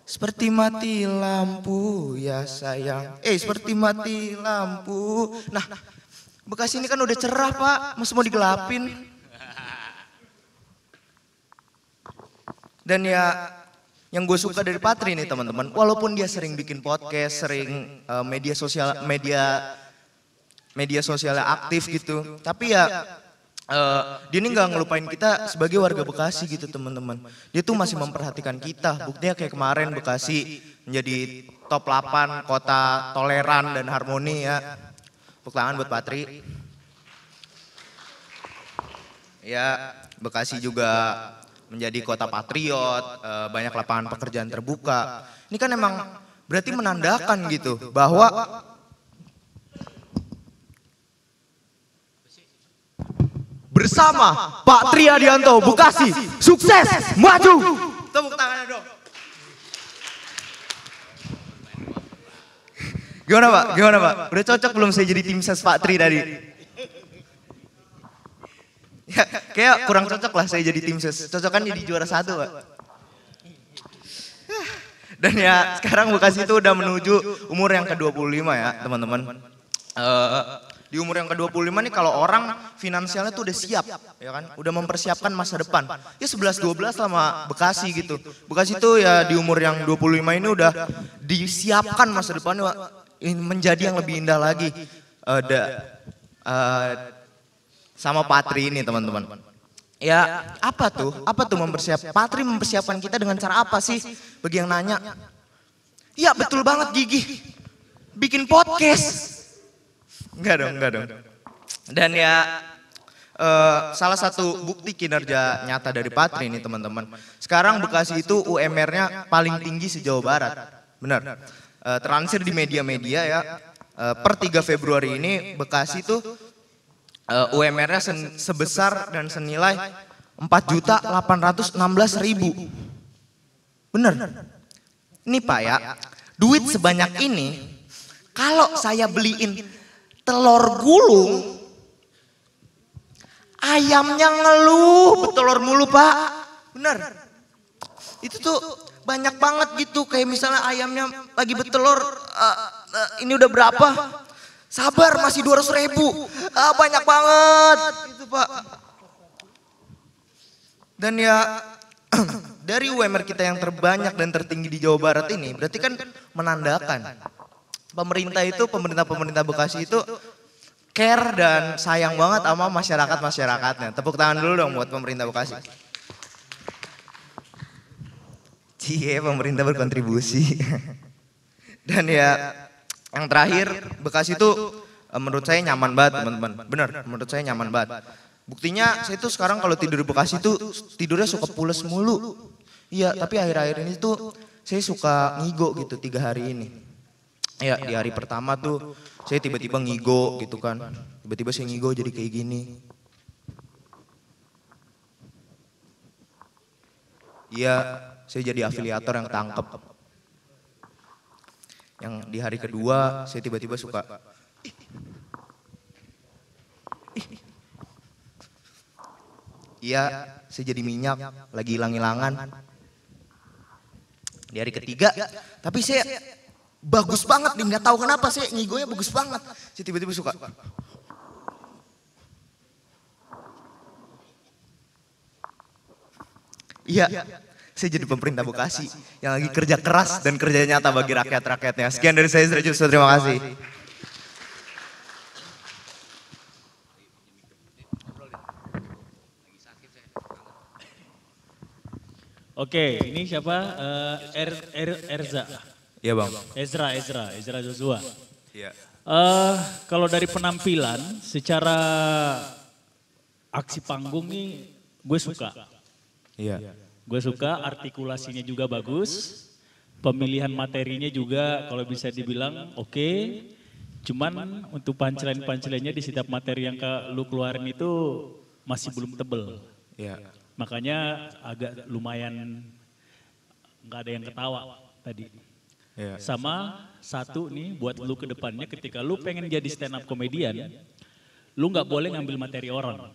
Seperti mati lampu ya sayang, seperti mati lampu. Nah, Bekasi ini kan udah cerah Pak, masih mau digelapin. Dan ya yang gue suka dari Pak Tri nih teman-teman, walaupun dia sering bikin podcast, sering media sosialnya aktif gitu, tapi ya dia ini nggak ngelupain kita sebagai warga Bekasi gitu teman-teman. Dia tuh masih memperhatikan kita. Buktinya kayak kemarin Bekasi menjadi top 8 kota toleran dan harmoni ya. Tepuk tangan buat Pak Tri. Ya, Bekasi juga menjadi kota patriot, banyak lapangan pekerjaan terbuka. Ini kan emang berarti menandakan gitu bahwa bersama Pak Tri Adianto Bekasi sukses maju. Tepuk tangannya dong. Gimana Pak? Gimana Pak? Udah cocok belum saya jadi tim ses Pak Tri tadi? Ya, kayak kurang cocok lah saya jadi tim ses. Cocokan jadi juara 1 Pak. Dan ya sekarang Bekasi itu udah menuju umur yang ke-25 ya teman-teman. Di umur yang ke-25 nih kalau orang finansialnya tuh udah siap, ya kan? Udah mempersiapkan masa depan. Ya 11-12 sama Bekasi gitu. Bekasi tuh ya di umur yang 25 ini udah disiapkan masa depannya menjadi yang lebih indah lagi. Sama Pak Tri ini teman-teman. Ya apa tuh mempersiapkan? Pak Tri mempersiapkan kita dengan cara apa sih? Bagi yang nanya. Ya betul banget Gigi. Bikin podcast. Enggak dong. Dan ya salah satu bukti kinerja nyata dari Pak Tri ini teman-teman. Sekarang Bekasi itu UMR-nya paling tinggi se-Jawa Barat. Benar. Teransir di media-media ya. Per 3 Februari ini Bekasi itu UMR-nya sebesar dan senilai 4.816.000. Benar. Ini Pak ya, duit sebanyak ini kalau saya beliin telur gulung, ayamnya ngeluh, betelur mulu Pak. Bener. Itu tuh banyak banget gitu, kayak misalnya ayamnya lagi betelur, ini udah berapa? Sabar masih 200.000, banyak banget gitu Pak. Dan ya dari UMR kita yang terbanyak dan tertinggi di Jawa Barat ini, berarti kan menandakan pemerintah Bekasi itu care dan sayang banget sama masyarakatnya. Tepuk tangan dulu dong buat pemerintah Bekasi. Cie, pemerintah berkontribusi. Dan ya yang terakhir, Bekasi itu menurut saya nyaman banget teman-teman. Benar, menurut saya nyaman banget. Buktinya saya tuh sekarang kalau tidur di Bekasi tuh tidurnya suka pules mulu. Iya, tapi akhir-akhir ini tuh saya suka ngigo gitu 3 hari ini. Ya di hari pertama tuh saya tiba-tiba ngigo gitu kan. Tiba-tiba saya ngigo jadi kayak gini. Iya, saya jadi afiliator yang tangkep. Yang di hari kedua saya tiba-tiba suka. Iya, saya jadi minyak, lagi hilang-hilangan. Di hari ketiga, tapi saya bagus banget nih, nggak tahu kenapa saya ngigonya bagus banget. Saya tiba-tiba suka. Iya, saya jadi pemerintah Bekasi yang lagi kerja keras dan kerja nyata bagi rakyat-rakyatnya. Sekian dari saya, terima kasih. Oke, ini siapa? Erza. Iya Bang. Ezra Joshua. Iya. Kalau dari penampilan secara aksi panggung nih gue suka. Iya. Gue suka, artikulasinya juga bagus, pemilihan materinya juga kalau bisa dibilang oke. Cuman untuk punchline-punchline-nya di setiap materi yang lu keluarin itu masih belum tebel. Iya. Makanya agak lumayan nggak ada yang ketawa tadi. Iya. Sama satu nih buat lu ke depannya ketika lu pengen jadi stand up komedian, lu nggak boleh ngambil materi orang.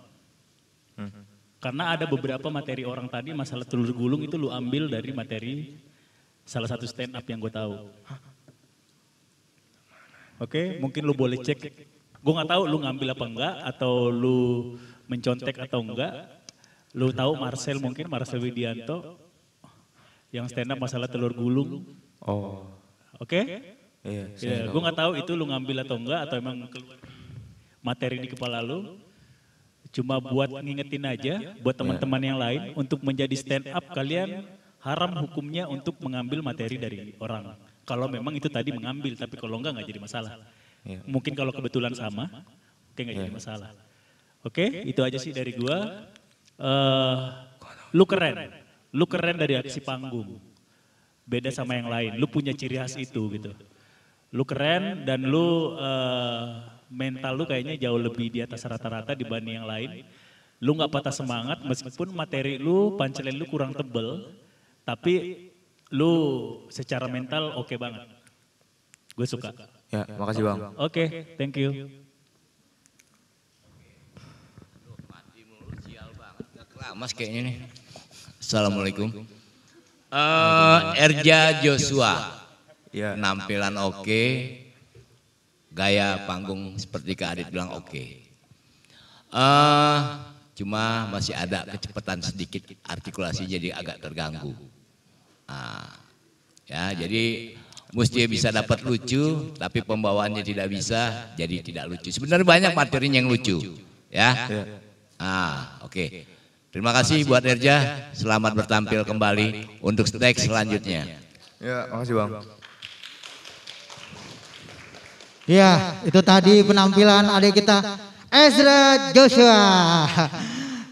Karena ada beberapa materi orang tadi masalah telur gulung itu lu ambil dari materi salah satu stand up yang gue tahu. Oke, mungkin lu boleh cek. Gue nggak tahu lu ngambil apa enggak atau lu mencontek atau enggak. Lu tahu Marcel Widianto yang stand up masalah telur gulung. Oh. Oke? Iya. Ya, gue nggak tahu itu lu ngambil atau enggak atau emang keluar materi di kepala lu. Cuma buat ngingetin aja buat teman-teman yang lain untuk menjadi stand up kalian haram hukumnya untuk mengambil materi dari orang. Kalau memang itu tadi mengambil, tapi kalau enggak jadi masalah. Mungkin kalau kebetulan sama, oke nggak jadi masalah. Oke, itu aja sih dari gua. Lu keren dari aksi panggung. Beda sama yang lain, lu punya ciri khas itu gitu. Lu keren dan lu mental lu kayaknya jauh lebih di atas rata-rata dibanding yang lain. Lu nggak patah semangat meskipun materi lu, punchline lu kurang tebel, tapi lu secara mental oke banget. Gue suka. Ya, makasih Bang. Oke, thank you. Mas kayaknya nih. Assalamualaikum. Erja Joshua. Ya. Penampilan oke. Gaya panggung seperti Kak Adit bilang oke. Cuma masih ada kecepatan sedikit, artikulasi jadi agak terganggu. Ya, jadi mesti bisa dapat lucu, tapi pembawaannya tidak bisa, jadi tidak lucu. Sebenarnya banyak materinya yang lucu, ya. Oke. Terima kasih buat Erja, selamat bertampil kembali untuk teks selanjutnya. Ya, makasih Bang. Ya, itu tadi penampilan adik kita Ezra Joshua.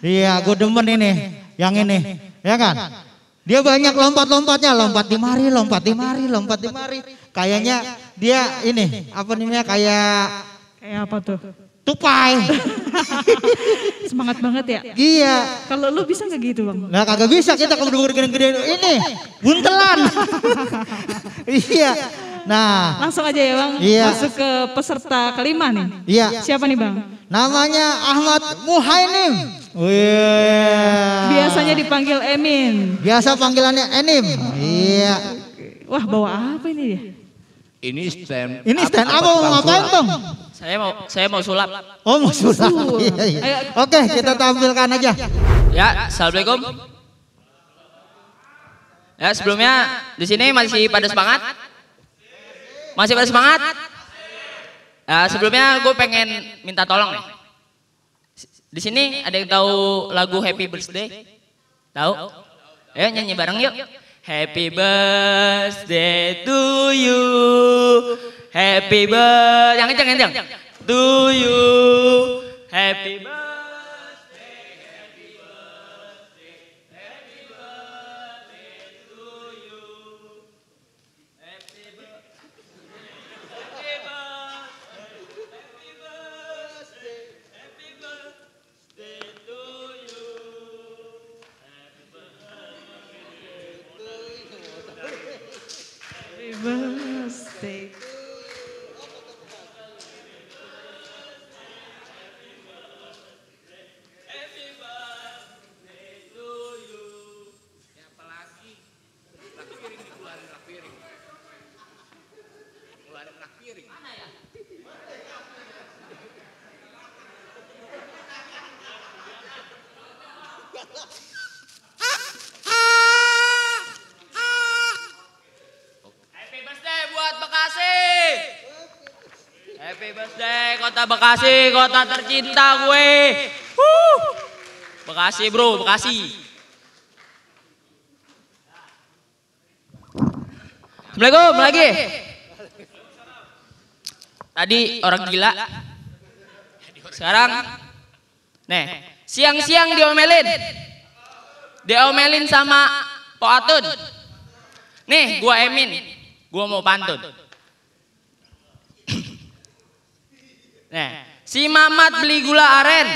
Iya, gue demen ini, yang ini, ya kan? Dia banyak lompat-lompatnya, lompat di mari, lompat di mari, lompat di mari. Kayaknya dia ini, apa namanya, kayak apa tuh? Tupai. Semangat banget ya? Iya. Kalau lu bisa nggak gitu Bang? Nah kagak bisa kita kalau gede-gede ini, buntelan. Iya. Nah, langsung aja ya Bang, iya. Masuk ke peserta kelima nih. Iya. Siapa nih Bang? Namanya Ahmad Muhainim. Biasanya dipanggil Emin. Biasa panggilannya Enim. Iya. Wah, bawa apa ini dia? Ini stand up mau ngapain Bang? Saya mau sulap. Oh, mau sulap. Iya. Oke, kita tampilkan aja. Ya, assalamualaikum. Ya, sebelumnya di sini masih pada semangat? Masih pada semangat? Ya, sebelumnya gue pengen minta tolong nih. Di sini ada yang tahu lagu Happy Birthday? Tahu? Ayo nyanyi bareng yuk. Happy birthday to you. Happy birthday. Yang kencang. To you. Happy birthday. Birthday. Happy birthday kota Bekasi, kota tercinta gue. Bekasi bro, Bekasi. Assalamualaikum lagi. Tadi orang gila. Sekarang, nih Siang-siang diomelin sama Pak Atun. Nih, gua Emin, gua mau pantun. Nah, si Mamat beli gula aren,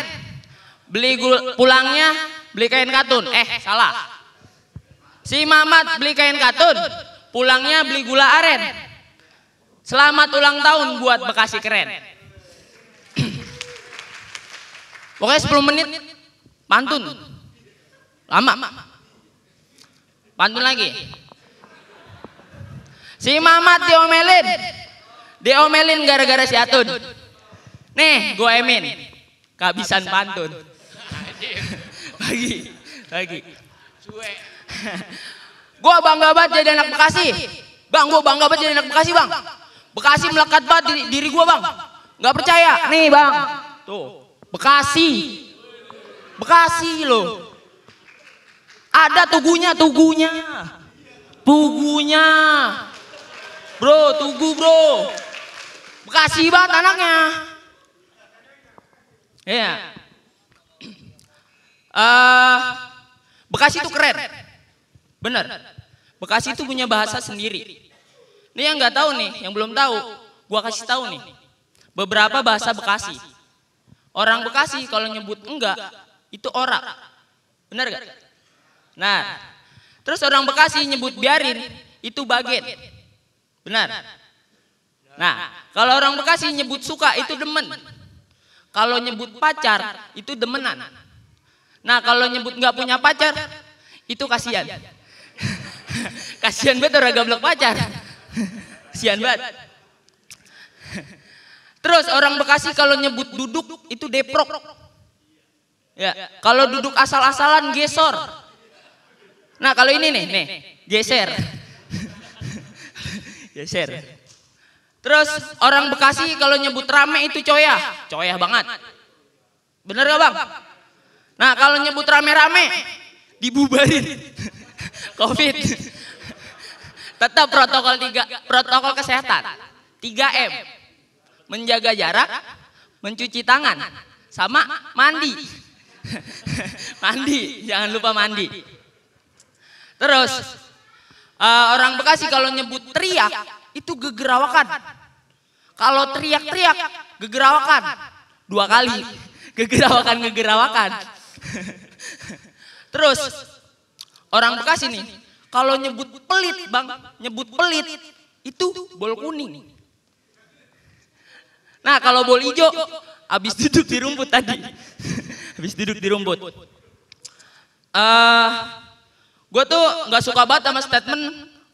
pulangnya beli kain katun. Salah. Si Mamat beli kain katun, pulangnya beli gula aren. Selamat ulang tahun buat Bekasi keren. Pokoknya 10 menit pantun. Lama. Pantun lagi. Si Mamat diomelin gara-gara si Atun. Nih, gue Emin, kehabisan pantun. Lagi. Gue bangga banget jadi anak Bekasi. Bang, gue bangga banget jadi anak Bekasi, Bang. Bekasi melekat banget diri gue, Bang. Gak percaya? Nih, Bang. Tuh, Bekasi loh. Ada tugunya. Bro, tugu bro. Bekasi banget anaknya. Iya. Bekasi itu keren. Bener. Bekasi itu punya bahasa sendiri. Ini yang nggak tahu nih, yang belum tahu, gua kasih tahu nih. Beberapa bahasa Bekasi. Orang Bekasi kalau nyebut enggak, itu ora. Bener gak? Nah, terus orang Bekasi nyebut biarin, itu bagen. Benar. Nah, kalau orang Bekasi nyebut suka, itu demen. Kalau nyebut pacar, itu demenan. Nah, kalau nyebut nggak punya pacar, itu kasihan. Kasihan banget orang gablok pacar. Kasihan banget. Terus orang Bekasi kalau nyebut duduk, itu deprok. Ya, kalau duduk asal-asalan gesor. Nah, kalau ini nih, geser. Geser. Terus orang Bekasi kalau nyebut rame itu coyah banget. Bener gak, Bang? Nah, kalau nyebut rame-rame dibubarin. Covid. Tetap protokol kesehatan. 3M. Menjaga jarak, mencuci tangan, sama mandi. Mandi, jangan lupa mandi. Terus orang Bekasi kalau nyebut teriak itu gegerawakan. Kalau teriak-teriak gegerawakan. 2 kali. Gegerawakan. Terus orang Bekasi nih kalau nyebut pelit, Bang, nyebut pelit itu bol kuning. Nah, kalau bol hijau habis duduk di rumput tadi. Habis duduk di rumput. Gue tuh nggak suka banget sama statement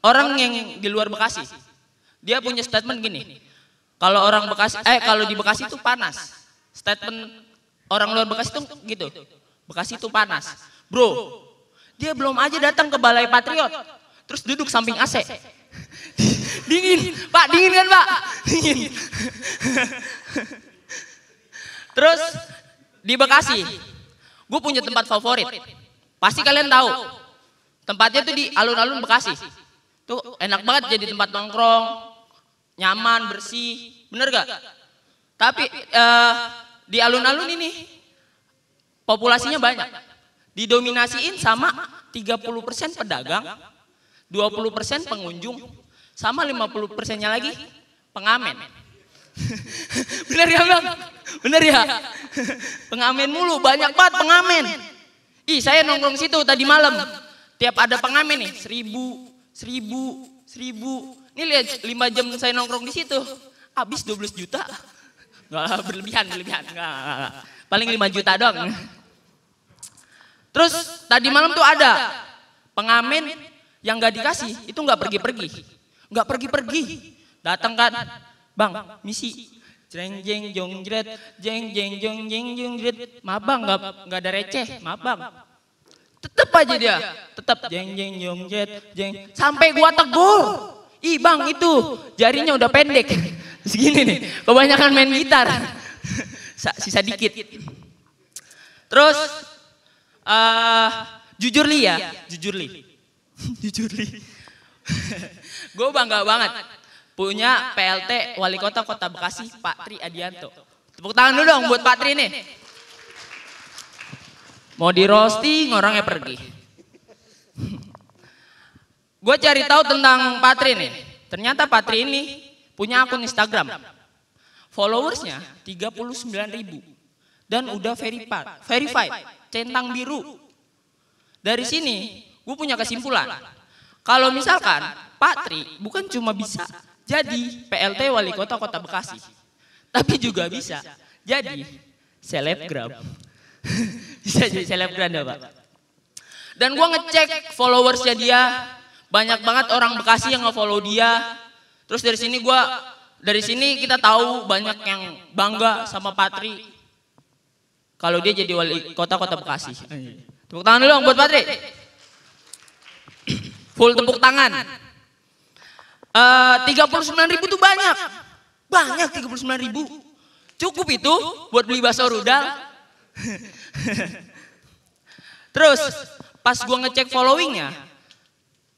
orang yang di luar Bekasi. Dia punya statement gini. Kalau orang Bekasi, kalau di Bekasi tuh panas. Statement orang luar Bekasi tuh gitu. Bekasi tuh panas. Bro, dia belum aja datang ke Balai Patriot. Terus duduk samping AC. Dingin, Pak, dingin kan, Pak? Dingin. Terus di Bekasi, gue punya tempat favorit. Pasti kalian tahu. Tempatnya tuh di alun-alun Bekasi. Tuh enak banget jadi tempat nongkrong, nyaman, bersih. Bener gak? Tapi di alun-alun ini populasinya banyak. Didominasiin sama 30% pedagang, 20% pengunjung, sama 50%-nya lagi pengamen. Bener ya, Bang? Bener ya? Pengamen mulu, banyak banget pengamen. Ih, saya nongkrong situ tadi malam. Tiap ada pengamen nih, 1000. Nih lihat 5 jam saya nongkrong di situ. Habis 12 juta. Nggak, berlebihan. Nggak. Paling 5 juta doang. Terus tadi malam tuh ada pengamen yang nggak dikasih, itu nggak pergi-pergi. Datang kan, Bang, misi. Jeng jeng jong jret, jeng jeng jong jeng jong jret. Maaf Bang, nggak ada receh, maaf Bang. Tetep aja dia, tetep jeng jeng jong jret, jeng. Sampai gua tegur, ih Bang itu jarinya udah pendek, segini nih, kebanyakan main gitar, sisa dikit. Terus jujur li. Gue bangga banget punya PLT Wali Kota Kota Bekasi Pak Tri Adianto. Tepuk tangan dulu dong buat Pak Tri nih. Mau di roasting orangnya pergi. Gue cari tahu tentang Patri nih. Ternyata Patri ini punya akun Instagram. Followersnya 39.000 dan udah verified, centang biru. Dari sini gue punya kesimpulan. Kalau misalkan Patri bukan cuma bisa jadi PLT Wali Kota Kota Bekasi, tapi juga bisa jadi selebgram. Bisa jadi selebgram ya Pak. Dan gue ngecek followersnya dia, banyak banget orang Bekasi yang nge-follow dia. Terus dari sini kita tahu banyak yang bangga sama Patri kalau dia jadi wali kota Kota Bekasi. Tepuk tangan dulu dong buat Patri. Full tepuk tangan. 39.000 itu banyak. Banyak 39.000. Cukup itu buat beli bakso rudal. Terus pas gua ngecek followingnya,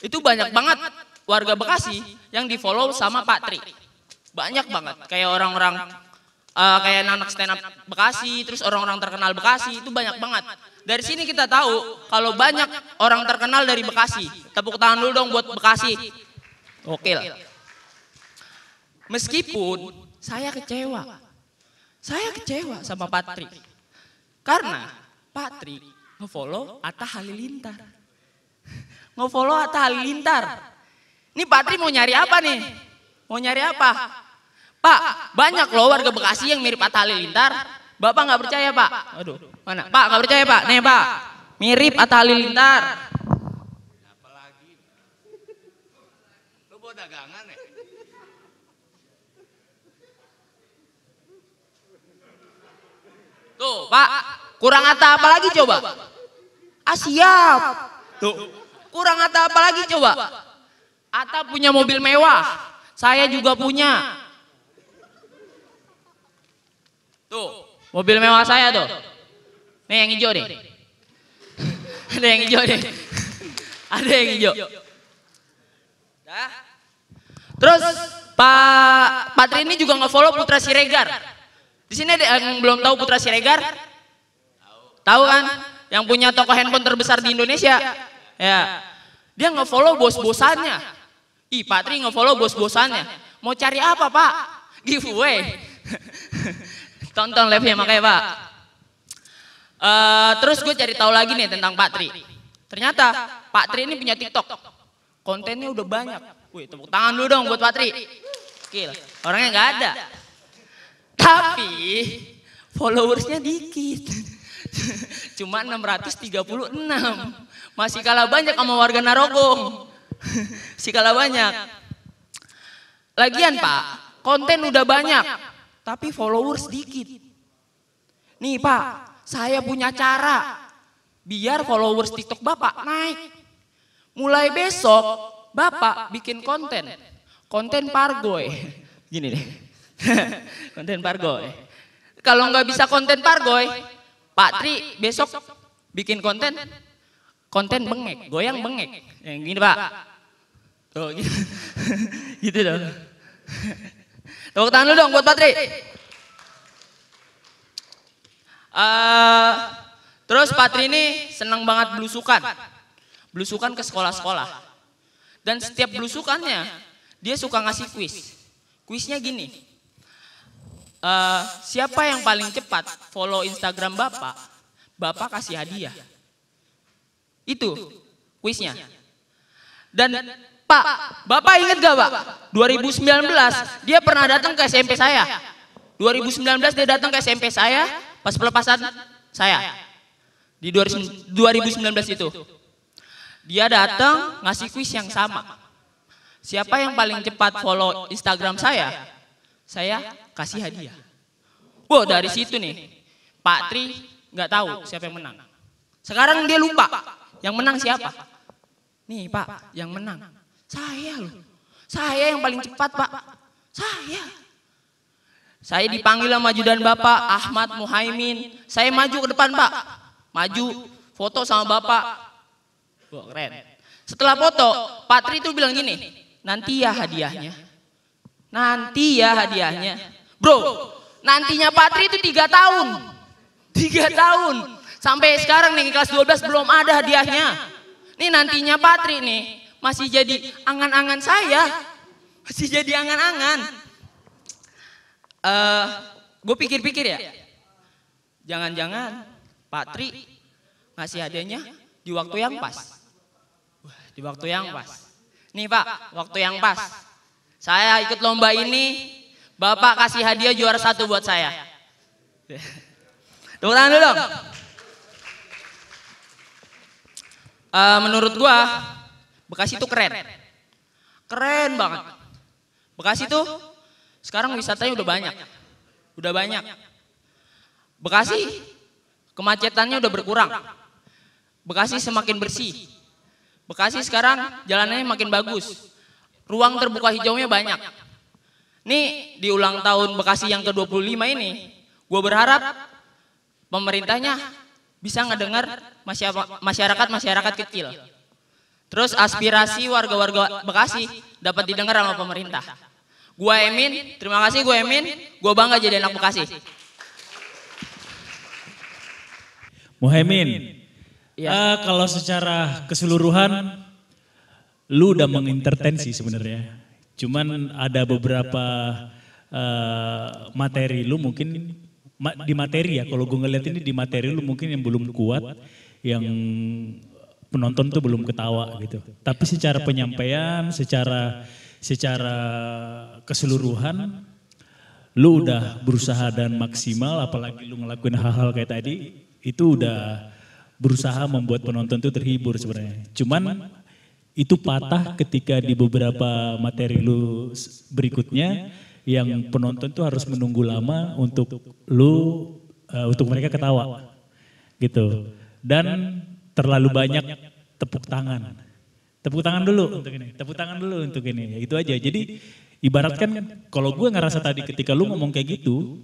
itu banyak banget warga Bekasi yang di follow sama Patri. Banyak banget, kayak orang-orang kayak anak stand up Bekasi, terus orang-orang terkenal Bekasi, itu banyak banget. Dari sini kita tahu kalau banyak orang terkenal dari Bekasi. Tepuk tangan dulu dong buat Bekasi. Oke. Meskipun saya kecewa sama Patri. Karena Patri nge-follow Atta Halilintar. Nge-follow Atta Halilintar. Ini Patri mau nyari apa nih? Mau nyari apa? Pak, banyak loh warga Bekasi yang mirip Atta Halilintar. Bapak nggak percaya Pak? Aduh, mana? Pak nggak percaya Pak? Nih Pak, mirip Atta Halilintar. Apalagi? Lu bawa dagangan ya? Tuh Pak, kurang Atta apa lagi coba? Ah siap. Tuh, kurang Atta apa lagi coba? Atta punya mobil mewah, saya juga punya. Tuh, mobil mewah saya tuh. Nih yang hijau nih. Ada yang hijau nih. Ada yang hijau. Dah. Terus Pak Patri ini juga nge-follow Putra Siregar. Di sini ada yang belum tahu Putra Siregar? Tahu kan? Yang punya toko handphone terbesar di Indonesia. Ya. Dia nge-follow bos-bosannya. Ih, Patri nge-follow bos-bosannya. Mau cari apa, Pak? Giveaway. Tonton live-nya makanya, Pak. Terus gue cari tahu lagi nih tentang Patri. Ternyata Patri ini punya TikTok. Kontennya udah banyak. Wih, tepuk tangan dulu dong buat Patri. Gila, orangnya nggak ada. Tapi followersnya dikit. Cuma 636. Masih kalah banyak sama warga Narogong. Masih kalah banyak. Lagian Pak, konten udah banyak, tapi followers dikit. Nih Pak, saya punya cara biar followers TikTok Bapak naik. Mulai besok Bapak bikin konten Pargoy. Gini deh. Konten Pargoy. Kalau nggak bisa konten Pargoy, Pak Tri besok bikin konten bengek, goyang bengek. Yang gini Pak. Tuh gitu. Gitu dong. Tepuk tangan dulu dong buat Pak Tri. Terus Pak Tri ini senang banget belusukan. Belusukan ke sekolah-sekolah. Dan setiap belusukannya dia suka ngasih kuis. Kuisnya gini. Siapa yang paling cepat follow Instagram Bapak, Bapak kasih hadiah. Itu kuisnya. Dan Pak, Bapak ingat gak Pak? 2019 dia pernah datang ke SMP saya. 2019 dia datang ke SMP saya pas pelepasan saya. Di 2019 itu. Dia datang ngasih kuis yang sama. Siapa yang paling cepat follow Instagram saya kasih hadiah. Wow, dari situ nih, Pak Tri nggak tahu siapa yang menang. Sekarang dia lupa, yang menang siapa? Nih Pak, yang menang saya loh. Saya yang paling cepat Pak. Saya dipanggil sama ajudan Bapak Ahmad Muhaimin. Saya maju ke depan Pak, maju foto sama Bapak. Wah, keren. Setelah foto, Pak Tri itu bilang gini, nanti ya hadiahnya. Bro, nantinya Pak Tri itu 3 tahun. 3 tahun. Sampai sekarang nih kelas 12 belum ada hadiahnya. Nih nantinya Patri nih masih jadi angan-angan saya. Masih jadi angan-angan. Gue pikir-pikir ya. Jangan-jangan Patri ngasih hadiahnya di waktu yang pas. Di waktu yang pas. Nih Pak, waktu yang pas. Saya ikut lomba ini, Bapak kasih hadiah juara 1 buat saya. Tepuk tangan dulu dong. Menurut gua, Bekasi itu keren. Keren banget. Bekasi tuh sekarang wisatanya udah banyak. Udah banyak. Bekasi kemacetannya udah berkurang. Bekasi semakin bersih. Bekasi sekarang jalanannya makin bagus. Ruang terbuka hijaunya banyak. Nih di ulang tahun Bekasi yang ke-25 ini, gue berharap pemerintahnya bisa ngedengar masyarakat kecil. Terus aspirasi warga-warga Bekasi dapat didengar sama pemerintah. Gue Emin, terima kasih gue Emin, gue bangga jadi anak Bekasi. Muhaimin, kalau secara keseluruhan lu udah mengentertain sih sebenarnya. Cuman ada beberapa materi lu mungkin di materi ya, kalau gue ngeliat ini di materi lu mungkin yang belum kuat, yang penonton tuh belum ketawa gitu. Tapi secara penyampaian, secara keseluruhan, lu udah berusaha dan maksimal, apalagi lu ngelakuin hal-hal kayak tadi, itu udah berusaha membuat penonton tuh terhibur sebenarnya. Cuman itu patah ketika di beberapa materi lu berikutnya yang penonton tuh harus menunggu lama untuk untuk mereka ketawa gitu. Dan terlalu banyak tepuk tangan. Tepuk tangan dulu untuk ini. Tepuk tangan dulu untuk ini. Ya, itu aja. Jadi ibaratkan kalau gue ngerasa tadi ketika lu ngomong kayak gitu,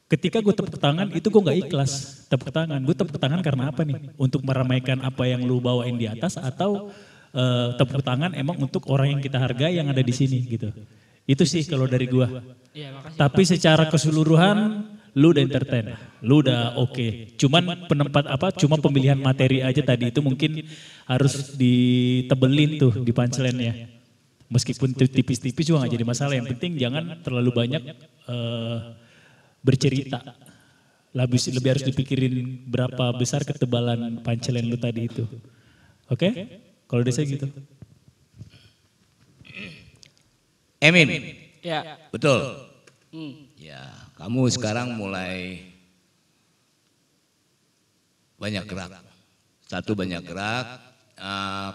ketika gue tepuk tangan itu gue gak ikhlas tepuk tangan. Gue tepuk tangan karena apa nih? Untuk meramaikan apa yang lu bawain di atas atau tepuk tangan emang untuk orang yang kita hargai yang ada di sini gitu. Itu sih kalau dari gua. Ya, tapi secara keseluruhan lu udah entertain, lu udah oke. Cuman cuma pemilihan materi aja tadi itu mungkin harus ditebelin tuh di punchline-nya. Meskipun tipis-tipis juga gak jadi masalah, yang penting jangan terlalu banyak bercerita. Lebih harus dipikirin berapa besar ketebalan punchline lu tadi itu. Oke? Kalau desa gitu. Emin. Ya. Betul. Ya, kamu sekarang mulai banyak gerak. Satu banyak gerak,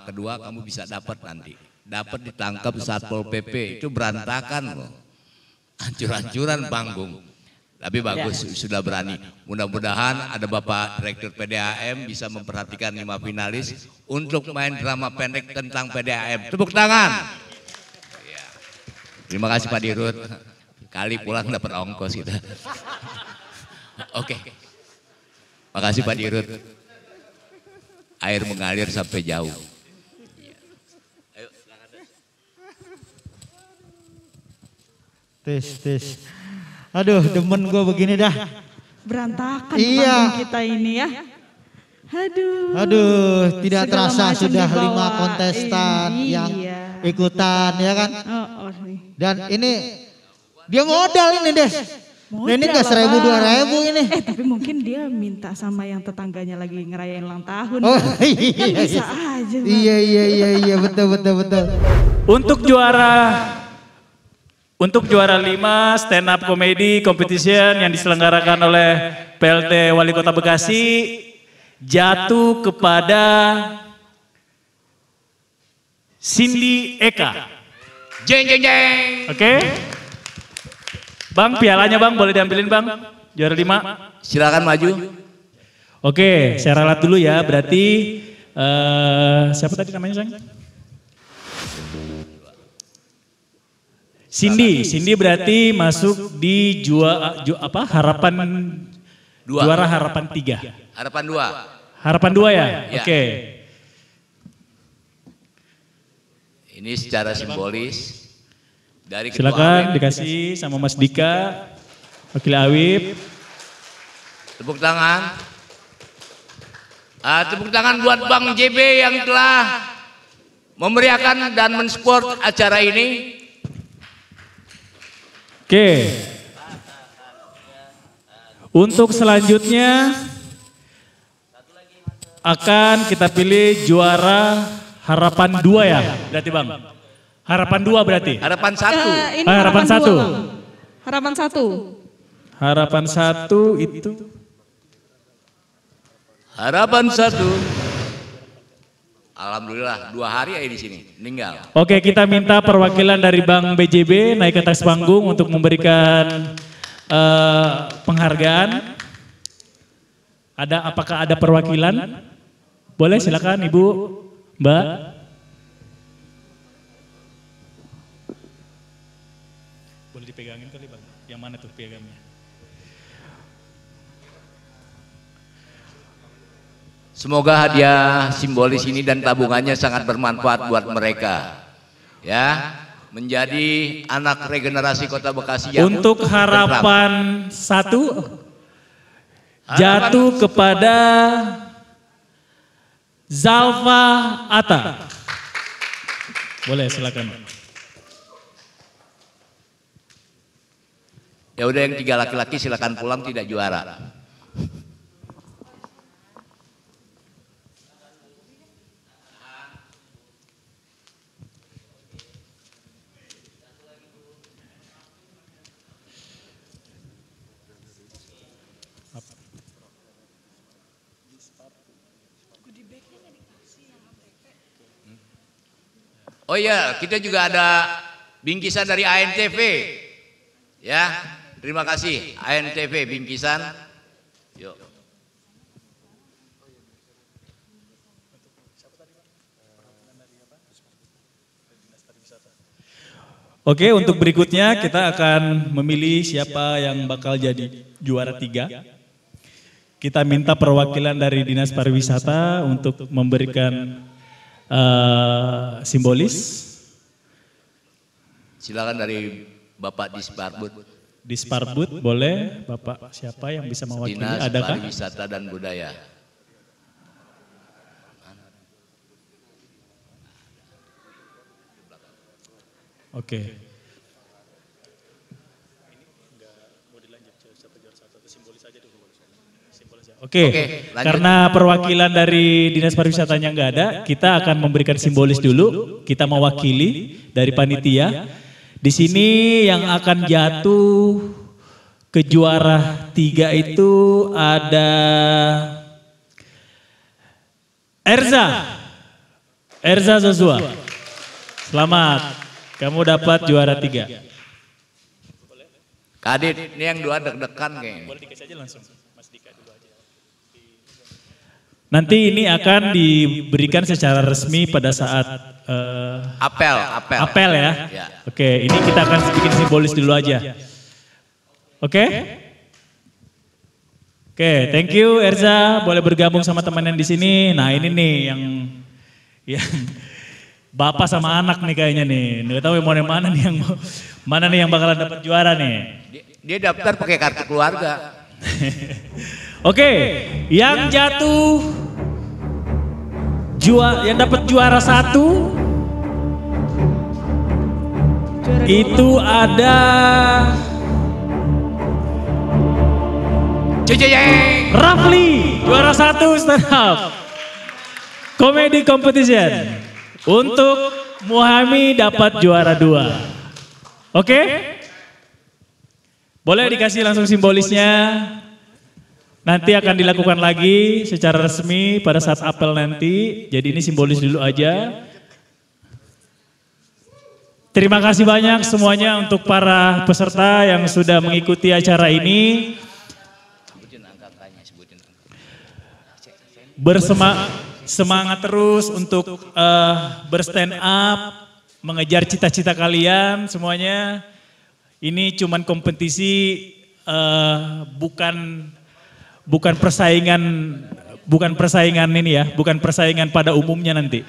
kedua kamu bisa dapat nanti. Dapat ditangkap Satpol PP, itu berantakan loh. Hancur-hancuran panggung. Tapi bagus, sudah berani. Mudah-mudahan ada Bapak Direktur PDAM bisa memperhatikan 5 finalis untuk main drama pendek tentang PDAM. Tepuk tangan. Ya. Terima kasih Pak Dirut. Kali pulang dapat ongkos kita. Oke. Makasih Pak Dirut. Air mengalir sampai jauh. Tes. Aduh, demen gue begini dah. Berantakan panggung kita ini ya. Aduh, tidak terasa sudah 5 kontestan yang ikutan ya kan. Dan ini dia modal ini Des. Ini gak 1.000-2.000 ini. Tapi mungkin dia minta sama yang tetangganya lagi ngerayain ulang tahun. Oh iya. Kan bisa aja. Iya, betul. Untuk juara 5 stand up comedy competition yang diselenggarakan oleh PLT Wali Kota Bekasi jatuh kepada Cindy Eka. Jeng. Oke. Bang, pialanya Bang boleh diambilin Bang. Juara 5. Silakan maju. Oke, saya ralat dulu ya. Berarti siapa tadi namanya Sayang? Cindy berarti masuk di harapan 2. Juara harapan 3. Harapan 2. Harapan 2 ya? Oke. Ini secara simbolis dari silakan dikasih sama Mas Dika, Wakil Awib. Tepuk tangan. Tepuk tangan buat Bang JB yang telah memeriahkan dan mensupport acara ini. Oke. Untuk selanjutnya akan kita pilih juara harapan 2 ya, berarti Bang. Harapan 2 berarti. Harapan 1. Ini harapan 1. Harapan 1. Harapan 1 itu. Harapan 1. Alhamdulillah 2 hari ya di sini, meninggal. Oke, kita minta perwakilan dari Bang BJB naik ke atas panggung untuk memberikan penghargaan. Apakah ada perwakilan? Boleh, silakan Ibu, Mbak. Boleh dipegangin kali Bang. Yang mana tuh pegangnya? Semoga hadiah simbolis ini dan tabungannya sangat bermanfaat buat mereka. Ya, menjadi anak regenerasi Kota Bekasi yang untuk harapan 1 jatuh kepada Zalfa Atta. Boleh, silakan. Ya udah, yang 3 laki-laki silakan pulang, tidak juara. Oh iya, kita juga ada bingkisan dari ANTV. Ya, terima kasih ANTV bingkisan. Yuk. Oke, untuk berikutnya kita akan memilih siapa yang bakal jadi juara 3. Kita minta perwakilan dari Dinas Pariwisata untuk memberikan simbolis. Silakan dari Bapak Disparbud. Disparbud boleh, Bapak siapa yang bisa mewakili? Dinas Adakah? Pariwisata dan Budaya. Oke. Oke, karena perwakilan dari Dinas Pariwisatanya nggak ada, kita akan memberikan simbolis dulu. Kita mewakili dari panitia. Di sini yang akan jatuh ke juara 3 itu ada Erza Zozua. Selamat, kamu dapat juara 3. Kadit, ini yang 2 deg-degan kayaknya. Boleh dikasih aja langsung. Nanti ini akan diberikan secara resmi pada saat apel ya. Ya. Oke, ini kita akan bikin simbolis dulu aja. Oke? Oke, thank you Erza, boleh bergabung sama teman yang di sini. Nah, ini nih yang bapak sama anak nih kayaknya nih. Nggak tahu yang mana nih yang bakalan dapat juara nih. Dia daftar pakai kartu keluarga. Oke, yang jatuh yang dapat juara 1 itu ada Rafli, juara 1 stand up comedy competition. Untuk Muhami dapat juara 2. Oke? Boleh dikasih langsung simbolisnya. Nanti akan dilakukan lagi secara resmi pada saat apel nanti. Jadi ini simbolis dulu aja. Terima kasih banyak semuanya untuk para peserta yang sudah mengikuti acara ini. Bersemangat terus untuk berstand up, mengejar cita-cita kalian semuanya. Ini cuman kompetisi, bukan persaingan ini ya, bukan persaingan pada umumnya nanti.